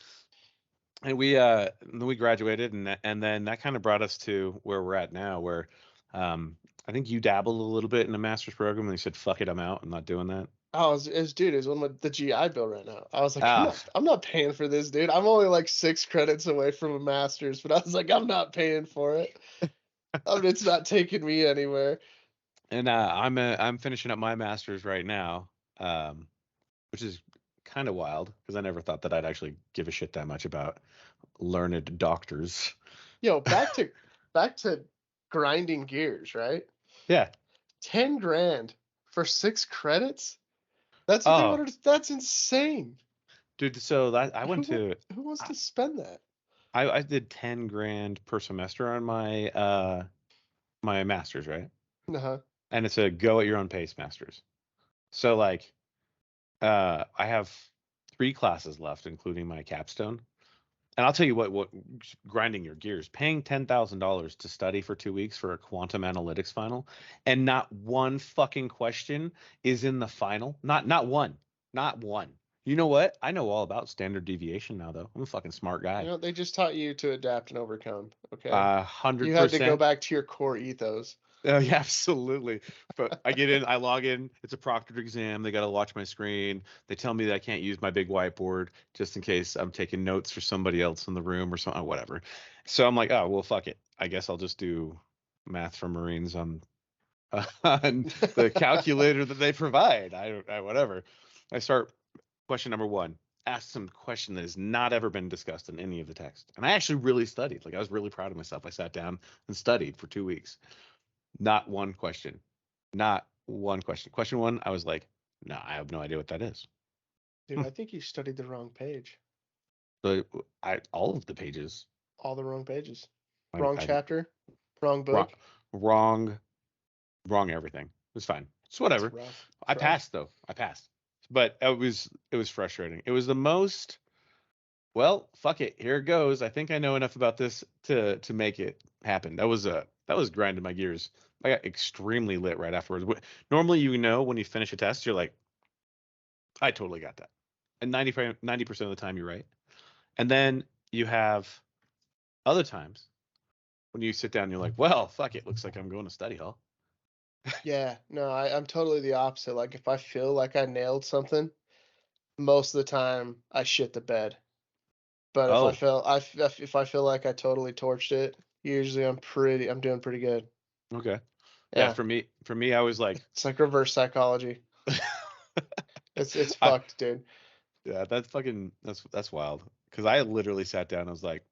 And then we graduated, and then that kind of brought us to where we're at now, where I think you dabbled a little bit in a master's program, and you said, "Fuck it, I'm out. I'm not doing that." I was, as dude, it was one with the GI Bill right now. I was like, I'm Ah, not, I'm not paying for this, dude. I'm only like 6 credits away from a master's, but I was like, I'm not paying for it. It's not taking me anywhere. and I'm finishing up my master's right now, um, which is kind of wild because I never thought that I'd actually give a shit that much about learned doctors. Yo, back to grinding gears, right? Yeah. 10 grand for 6 credits? That's what they Oh, wanted. That's insane. dude. So that I Who went wa- to who wants I, to spend that? I did 10 grand per semester on my master's, right? Uh-huh. And it's a go at your own pace master's. So like I have 3 classes left, including my capstone. And I'll tell you what grinding your gears, paying $10,000 to study for 2 weeks for a quantum analytics final, and not one fucking question is in the final. Not one. Not one. You know what? I know all about standard deviation now, though. I'm a fucking smart guy. They just taught you to adapt and overcome. Okay. Hundred You had to go percent. back to your core ethos. Oh yeah, absolutely. But I get in, I log in. It's a proctored exam. They got to watch my screen. They tell me that I can't use my big whiteboard just in case I'm taking notes for somebody else in the room or something, whatever. So I'm like, oh well, fuck it. I guess I'll just do math for Marines on on the calculator that they provide. I whatever. I start question number one. Ask some question that has not ever been discussed in any of the text. And I actually really studied. Like I was really proud of myself. I sat down and studied for 2 weeks. Not one question. Not one question. Question one, I was like, no, I have no idea what that is. Dude, I think you studied the wrong page. So I all of the pages, All the wrong pages. Wrong I chapter, wrong wrong, book. wrong, wrong everything. It's fine. It's It's whatever. rough. I It's rough. passed though. I passed. But it was frustrating. It was the most well, fuck it. Here it goes. I think I know enough about this to make it happen. That was grinding my gears. I got extremely lit right afterwards. Normally, when you finish a test, you're like, I totally got that. And 90% of the time, you're right. And then you have other times when you sit down and you're like, well, fuck it. Looks like I'm going to study hall. Yeah, no, I'm totally the opposite. Like if I feel like I nailed something, most of the time I shit the bed. But if I Oh, feel I f- if I feel like I totally torched it, usually I'm doing pretty good. okay. Yeah, Yeah, for me, I was like, it's like reverse psychology. It's I, fucked, dude. yeah, that's wild. Because I literally sat down. I was like,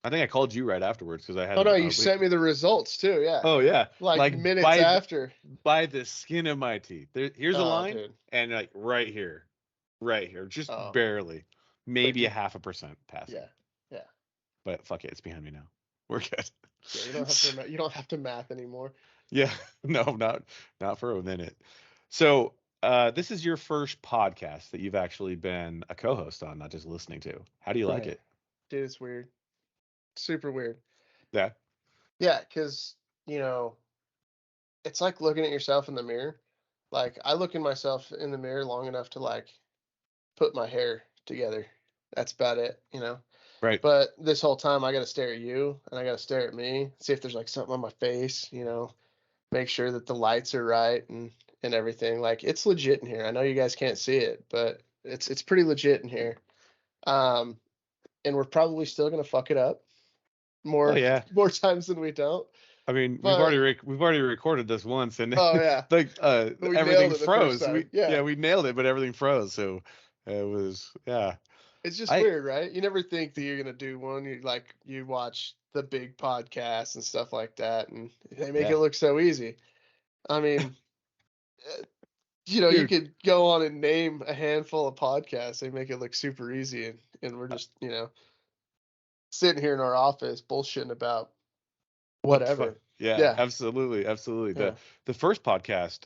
I think I called you right afterwards because I Oh had no, you sent me the results too. Yeah, oh yeah, like like minutes after. by the skin of my teeth. Here's a Oh, line, dude. and like right here, just Oh, barely, but maybe a dude, 0.5% passing. yeah, yeah, But fuck it, it's behind me now. We're good. yeah. You don't have to math anymore. Yeah, no, not for a minute. So, this is your first podcast that you've actually been a co-host on, not just listening to. How do you like Right, it? dude. It's weird. Super weird. Yeah. Yeah, because you know it's like looking at yourself in the mirror. Like I look in myself in the mirror long enough to like put my hair together. That's about it. Right. But this whole time I got to stare at you and I got to stare at me, see if there's like something on my face, make sure that the lights are right and everything. Like it's legit in here. I know you guys can't see it, but it's pretty legit in here. Um and we're probably still going to fuck it up Oh more yeah. more times than we don't. I mean, But we've already recorded this once, and oh yeah, like we nailed everything it the first froze. time. Yeah. We nailed it, but everything froze. So it was It's just I weird, right? You never think that you're gonna do one. You watch the big podcasts and stuff like that, and they make it yeah, look so easy. I mean, eh, you dude. could go on and name a handful of podcasts. They make it look super easy, and we're just sitting here in our office bullshitting about What the fuck? whatever. Yeah, Yeah, absolutely, absolutely. yeah, The first podcast,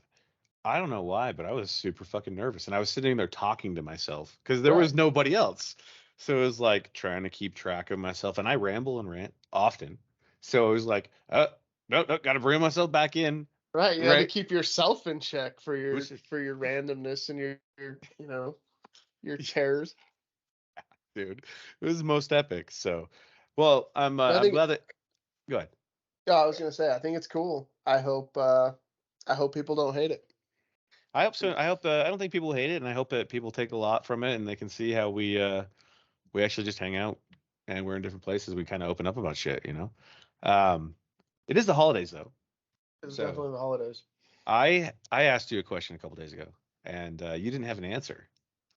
I don't know why, but I was super fucking nervous, and I was sitting there talking to myself because there right, was nobody else. So it was like trying to keep track of myself, and I ramble and rant often. So it was like, no, no, got to bring myself back in, right. You had to right? keep yourself in check for It your was, for your randomness and your terrors. dude, it was most epic. So, well, And I I'm think, glad that. Go ahead. yeah, I was gonna say, I think it's cool. I hope people don't hate it. I hope so. I hope I don't think people hate it, and I hope that people take a lot from it, and they can see how we actually just hang out, and we're in different places. We kind of open up about shit, you know. Um, it is the holidays though, It's so definitely the holidays. I asked you a question a couple days ago, and you didn't have an answer.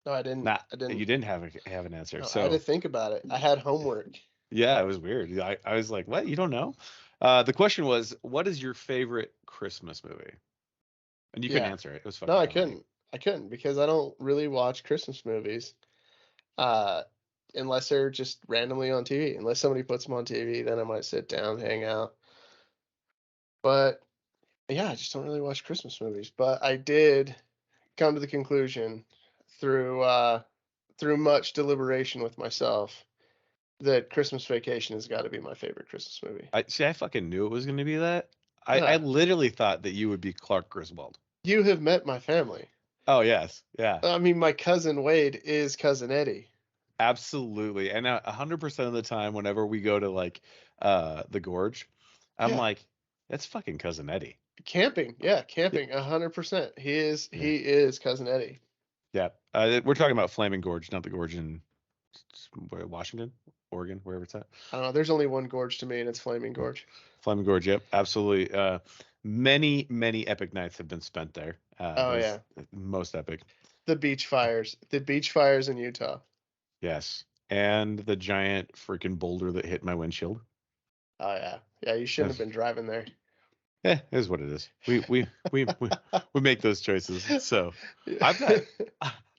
No, I didn't. Not I you didn't. didn't have an answer. No, I had to So think about it. I had homework. yeah, it was weird. I was like, what? You don't know? The question was, what is your favorite Christmas movie? And you couldn't Yeah. answer it. It was No, fucking I funny. couldn't. I couldn't because I don't really watch Christmas movies. Uh, unless they're just randomly on TV. Unless somebody puts them on TV, then I might sit down, hang out. But yeah, I just don't really watch Christmas movies. But I did come to the conclusion through through much deliberation with myself that Christmas Vacation has got to be my favorite Christmas movie. I see. I fucking knew it was going to be that. I Huh. literally thought that you would be Clark Griswold. You have met my family. Oh yes, yeah. I mean, my cousin Wade is cousin Eddie. Absolutely. And 100% of the time, whenever we go to like the gorge, I'm Yeah, like, that's fucking cousin Eddie. camping. Yeah, Y- camping. 100%. Yeah. He is cousin Eddie. Yeah. We're talking about Flaming Gorge, not the gorge in Washington, Oregon, wherever it's at. I don't know. There's only one gorge to me, and it's Flaming Mm. Gorge. Flaming Gorge, yep, absolutely. Many epic nights have been spent there. Oh Those yeah, most epic. the beach fires in Utah. Yes. And the giant freaking boulder that hit my windshield. Oh yeah, yeah. You shouldn't have Yes. been driving there. Yeah, it is what it is. We make those choices. So I've got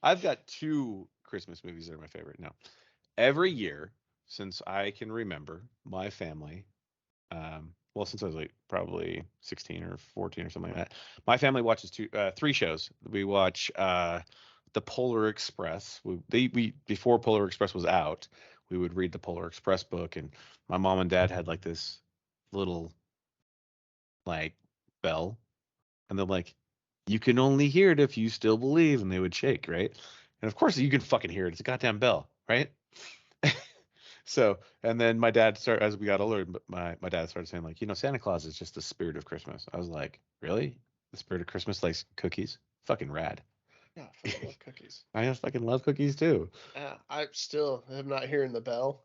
I've got two Christmas movies that are my favorite. Now, every year since I can remember, my family, well, since I was like probably 16 or 14 or something like that, my family watches three shows. We watch the Polar Express. We before Polar Express was out, we would read the Polar Express book, and my mom and dad had like this little like bell, and they're like, you can only hear it if you still believe, and they would shake, right? And of course you can fucking hear it. It's a goddamn bell, right? So, and then my dad started, as we got older, my dad started saying like, Santa Claus is just the spirit of Christmas. I was like, really? The spirit of Christmas likes cookies? Fucking rad. Yeah, I fucking love cookies. I just fucking love cookies too. I still am not hearing the bell,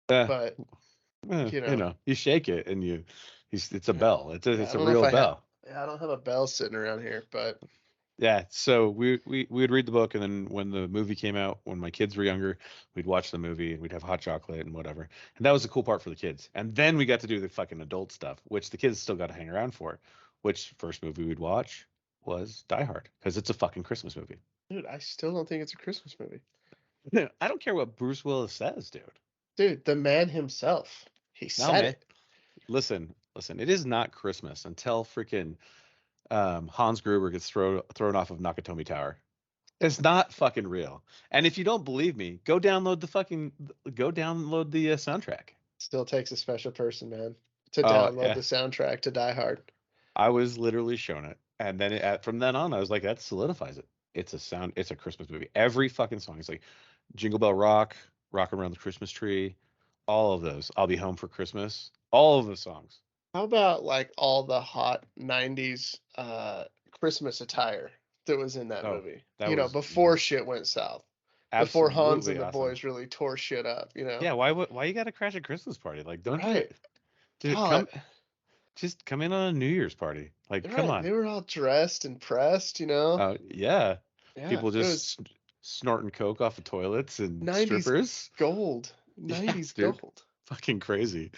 Uh, but you know, you shake it and it's a yeah, bell. yeah. I It's a don't know if real I have. bell. Yeah, I don't have a bell sitting around here, but Yeah, so we would read the book, and then when the movie came out, when my kids were younger, we'd watch the movie and we'd have hot chocolate and whatever. And that was the cool part for the kids. And then we got to do the fucking adult stuff, which the kids still got to hang around for. Which first movie we'd watch was Die Hard, because it's a fucking Christmas movie. dude, I still don't think it's a Christmas movie. I don't care what Bruce Willis says, dude. Dude, the man himself, he No, said man. it. Listen, it is not Christmas until freaking Hans Gruber gets thrown off of Nakatomi Tower. It's not fucking real. And if you don't believe me, go download the soundtrack. Still takes a special person, man, to Oh download yeah, the soundtrack to Die Hard. I was literally shown it, and then from then on, I was like, that solidifies it. It's a Christmas movie. Every fucking song is like Jingle Bell Rock, Rock Around the Christmas Tree, all of those. I'll Be Home for Christmas, all of the songs. How about like all the hot 90s Christmas attire that was in that Oh, movie? that was Before shit went south. Before Hans and absolutely the awesome. boys really tore shit up. Yeah, why you got to crash a Christmas party? Like, don't you, Right. dude? God. Come. just come in on a New Year's party. Like, come Right. on. They were all dressed and pressed, you know? Yeah. Yeah. People It was just snorting coke off of toilets and 90s strippers. gold. Yeah, 90s dude. gold. Fucking crazy.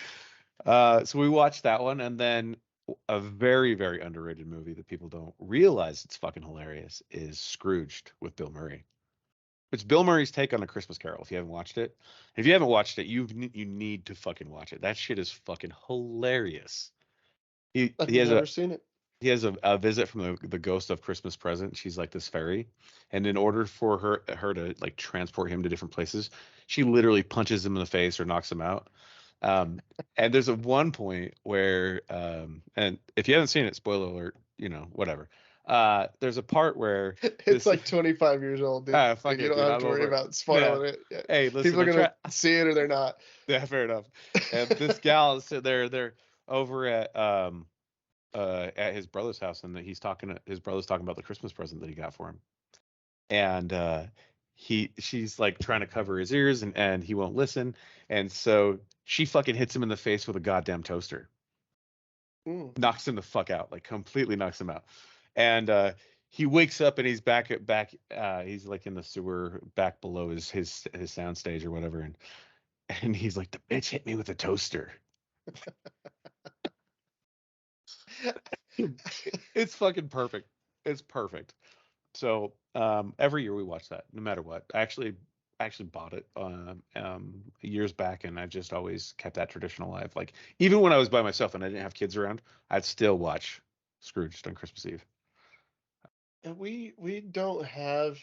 So we watched that one, and then a very, very underrated movie that people don't realize it's fucking hilarious is Scrooged with Bill Murray. It's Bill Murray's take on A Christmas Carol. If you haven't watched it, if you haven't watched it, you need to fucking watch it. That shit is fucking hilarious. He I've he has a never seen it. he has a visit from the ghost of Christmas Present. She's like this fairy, and in order for her to like transport him to different places, she literally punches him in the face or knocks him out. Um, and there's a one point where, and if you haven't seen it, spoiler alert, whatever. There's a part where It's this, like 25 years old, dude. fuck You it, don't dude, have I'm to worry over it. about Yeah. spoiling it. Yeah. Hey, People listen, are I'm gonna trying. see it or they're not. Yeah, fair enough. And this gal, so they're over at his brother's house, and his brother's talking about the Christmas present that he got for him, and she's like trying to cover his ears, and he won't listen, and so she fucking hits him in the face with a goddamn toaster, Mm. knocks him the fuck out, like completely knocks him out, and he wakes up and he's back he's like in the sewer back below his sound stage or whatever, and he's like, the bitch hit me with a toaster. It's fucking perfect. It's perfect. So every year we watch that, no matter what. I actually bought it years back, and I just always kept that tradition alive. Like even when I was by myself and I didn't have kids around, I'd still watch Scrooged on Christmas Eve. And we don't have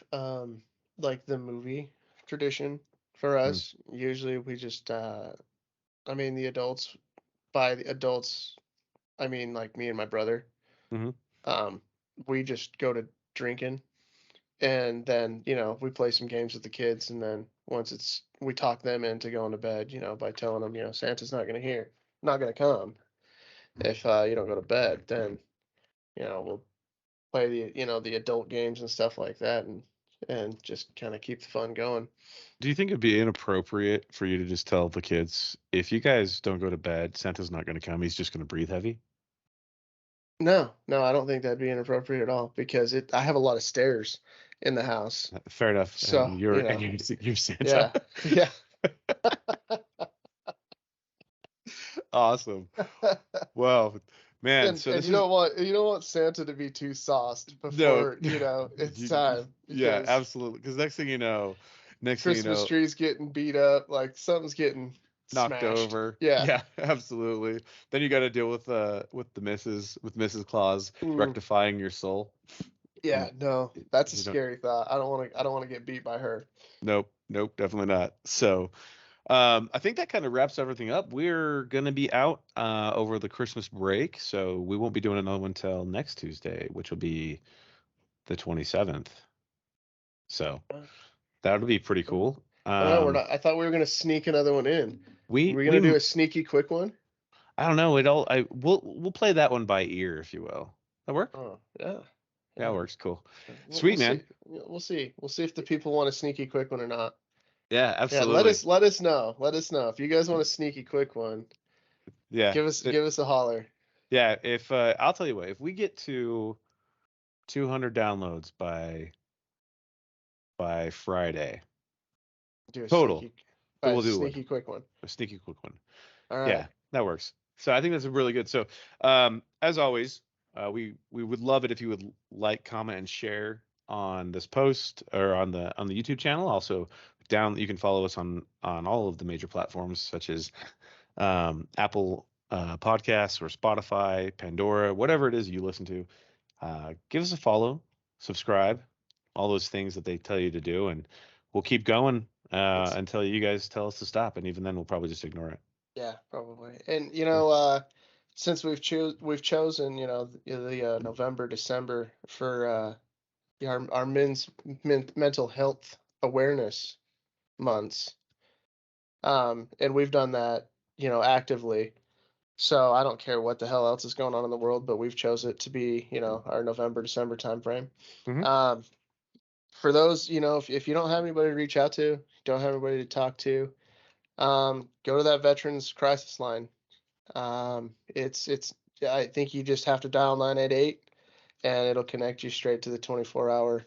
like the movie tradition for Mm, us. Usually we just I mean the adults by the adults I mean like me and my brother. hmm Um we just go to drinking and then, we play some games with the kids and then once it's we talk them into going to bed, by telling them, Santa's not gonna come if you don't go to bed, then, we'll play the adult games and stuff like that and just kind of keep the fun going. Do you think it'd be inappropriate for you to just tell the kids, if you guys don't go to bed, Santa's not going to come. He's just going to breathe heavy? No, no, I don't think that'd be inappropriate at all because I have a lot of stairs in the house. Fair enough. So, And you're Santa. yeah. Yeah. Awesome. Well, man. And So and this is you don't want Santa to be too sauced no. before, it's You- time yeah, because absolutely. Because next thing you Christmas know, tree's getting beat up, like something's getting knocked smashed. over. Yeah. Yeah, absolutely. Then you got to deal with Mrs. Claus Mm. rectifying your soul. Yeah, Mm, no, that's a You know, scary thought. I don't want to get beat by her. nope, nope, definitely not. So, I think that kind of wraps everything up. We're gonna be out over the Christmas break, so we won't be doing another one till next Tuesday, which will be the 27th. So Uh, that'll be pretty oh, cool. oh, no, we're not. I thought we were gonna sneak another one in. Were We we gonna we do a sneaky quick one? I don't know. We'll play that one by ear, if you will. That work? Oh, yeah. Yeah, it Yeah. works. Cool. We'll Sweet, see. man. Yeah, we'll see. We'll see if the people want a sneaky quick one or not. Yeah, Yeah, absolutely. let us know. Let us know if you guys want a sneaky quick one. Yeah. Give us a holler. Yeah, if I'll tell you what, if we get to 200 downloads by Friday Do a total, sneaky, then a we'll do one. sneaky quick one. A sneaky quick one. All right. Yeah, that works. So I think that's really good. So, as always, we would love it if you would like, comment, and share on this post or on the YouTube channel. Also, you can follow us on all of the major platforms such as Apple Podcasts or Spotify, Pandora, whatever it is you listen to. Give us a follow, subscribe, all those things that they tell you to do, and we'll keep going It's until you guys tell us to stop. And even then, we'll probably just ignore it. Yeah, probably. And Yeah. since we've chosen, the November, December for our mental health awareness months. And we've done that, actively. So I don't care what the hell else is going on in the world, but we've chose it to be, our November, December timeframe. hmm Um, for those, if you don't have anybody to reach out to, don't have anybody to talk to, go to that Veterans Crisis Line. It's I think you just have to dial 988 and it'll connect you straight to the 24-hour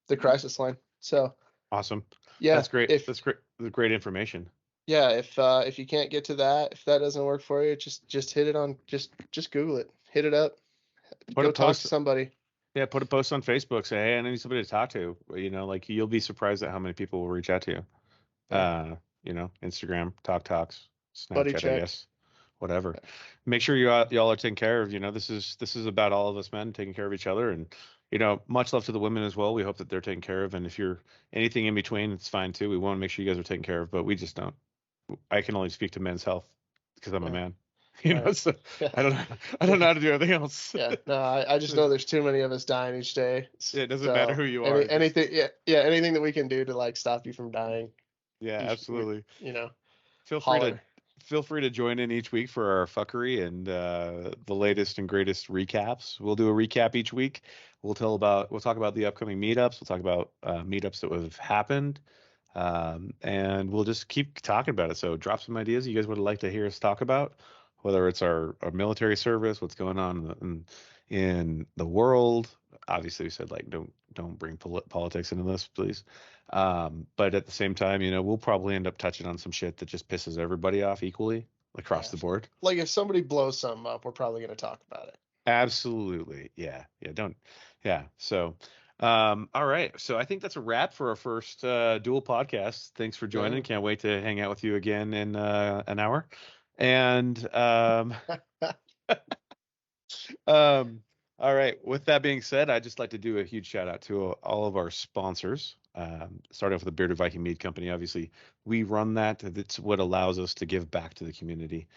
the crisis line. So Awesome. yeah, That's great. if That's great. Great information. yeah, if you can't get to that, if that doesn't work for you, just hit it on just Google it. Hit it up. Put a Go talk post. to somebody. Yeah, put a post on Facebook. Say, hey, I need somebody to talk to. You know, like you'll be surprised at how many people will reach out to you. Yeah. You know, Instagram, Talks, Buddy Snapchat, I check. guess, whatever. Make sure y'all are taken care of. You know, this is about all of us men taking care of each other, and you know, much love to the women as well. We hope that they're taken care of, and if you're anything in between, it's fine too. We want to make sure you guys are taken care of, but we just don't. I can only speak to men's health because I'm a Yeah. man. You know, Right. so Yeah. I don't I don't know how to do anything else. Yeah. No, I just know there's too many of us dying each day. Yeah, it doesn't matter So who you are. Just anything, yeah, anything that we can do to like stop you from dying, yeah, absolutely. you know, Feel free to holler. feel free to join in each week for our fuckery and the latest and greatest recaps. We'll do a recap each week. We'll talk about the upcoming meetups. We'll talk about meetups that have happened, and we'll just keep talking about it. So drop some ideas you guys would like to hear us talk about, whether it's our military service, what's going on in the world. Obviously, we said like don't bring politics into this, please. But at the same time, you know, we'll probably end up touching on some shit that just pisses everybody off equally across Yeah. the board. Like if somebody blows something up, we're probably gonna talk about it. Absolutely. Yeah. Yeah. Don't. Yeah. So, all right. So I think that's a wrap for our first dual podcast. Thanks for joining. Yeah. Can't wait to hang out with you again in an hour. And Um, all right. With that being said, I'd just like to do a huge shout out to all of our sponsors. Starting off with the Bearded Viking Mead Company. Obviously, we run that. That's what allows us to give back to the community.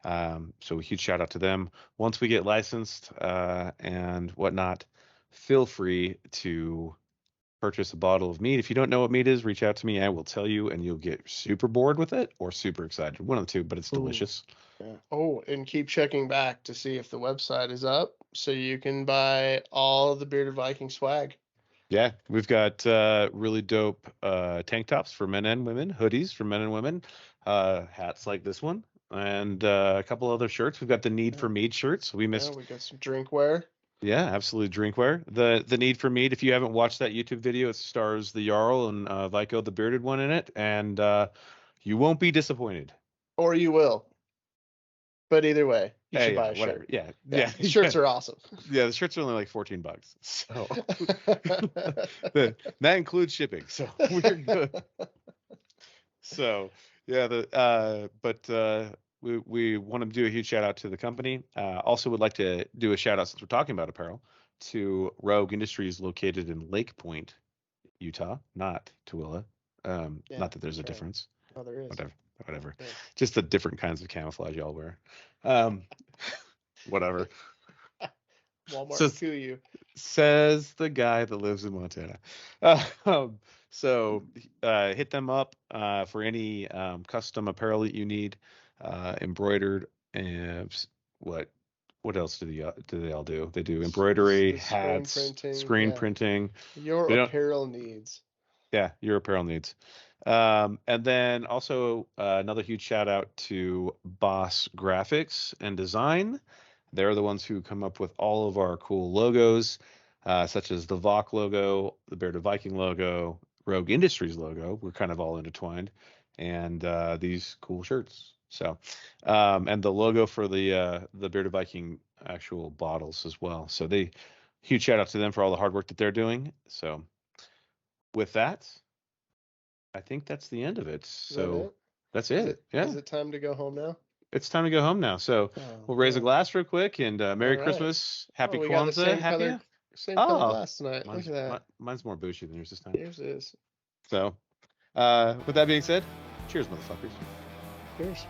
So a huge shout out to them. Once we get licensed and whatnot, feel free to purchase a bottle of mead. If you don't know what mead is, reach out to me. I will tell you, and you'll get super bored with it or super excited. One of the two, but it's Ooh. delicious. Yeah. Oh, and keep checking back to see if the website is up so you can buy all of the Bearded Viking swag. Yeah, we've got really dope tank tops for men and women, hoodies for men and women, hats like this one, and a couple other shirts. We've got the Need for Yeah. Mead shirts. We Yeah, missed, we got some drinkware. yeah, absolutely drinkware. The Need for Mead. If you haven't watched that YouTube video, it stars the Jarl and Vico the bearded one in it, and you won't be disappointed. Or you will. But either way, you Hey, should yeah, buy a whatever. shirt. Yeah, Yeah, yeah, shirts yeah, are awesome. yeah. The shirts are only like $14, so that includes shipping. So we're good. So yeah, we want to do a huge shout out to the company. Also, would like to do a shout out since we're talking about apparel to Rogue Industries located in Lake Point, Utah, not Tooele. Yeah, Not that there's a that's right. difference. Oh, there is. Whatever. Yeah. Just the different kinds of camouflage y'all wear. Um, whatever. Walmart So will kill you. says the guy that lives in Montana. Um, so hit them up for any custom apparel that you need, embroidered, and what else do they all do? They do embroidery, The screen hats, printing. screen Yeah. printing. Your You know, apparel needs. yeah, your apparel needs. And then also another huge shout out to Boss Graphics and Design. They're the ones who come up with all of our cool logos, such as the VOC logo, the Bearded Viking logo, Rogue Industries logo. We're kind of all intertwined, and these cool shirts. So, and the logo for the Bearded Viking actual bottles as well. So they huge shout out to them for all the hard work that they're doing. So with that, I think that's the end of it. Is that So it? that's Is it. it Yeah, is it time to go home now? it's time to go home now. So Oh we'll raise a man. glass real quick and All Merry right. Christmas, Oh, Happy we got the Kwanzaa, Happy. same color Oh, glass tonight. Look at that. mine's more bushy than yours this time. Yours is. So, with that being said, cheers, motherfuckers. Cheers.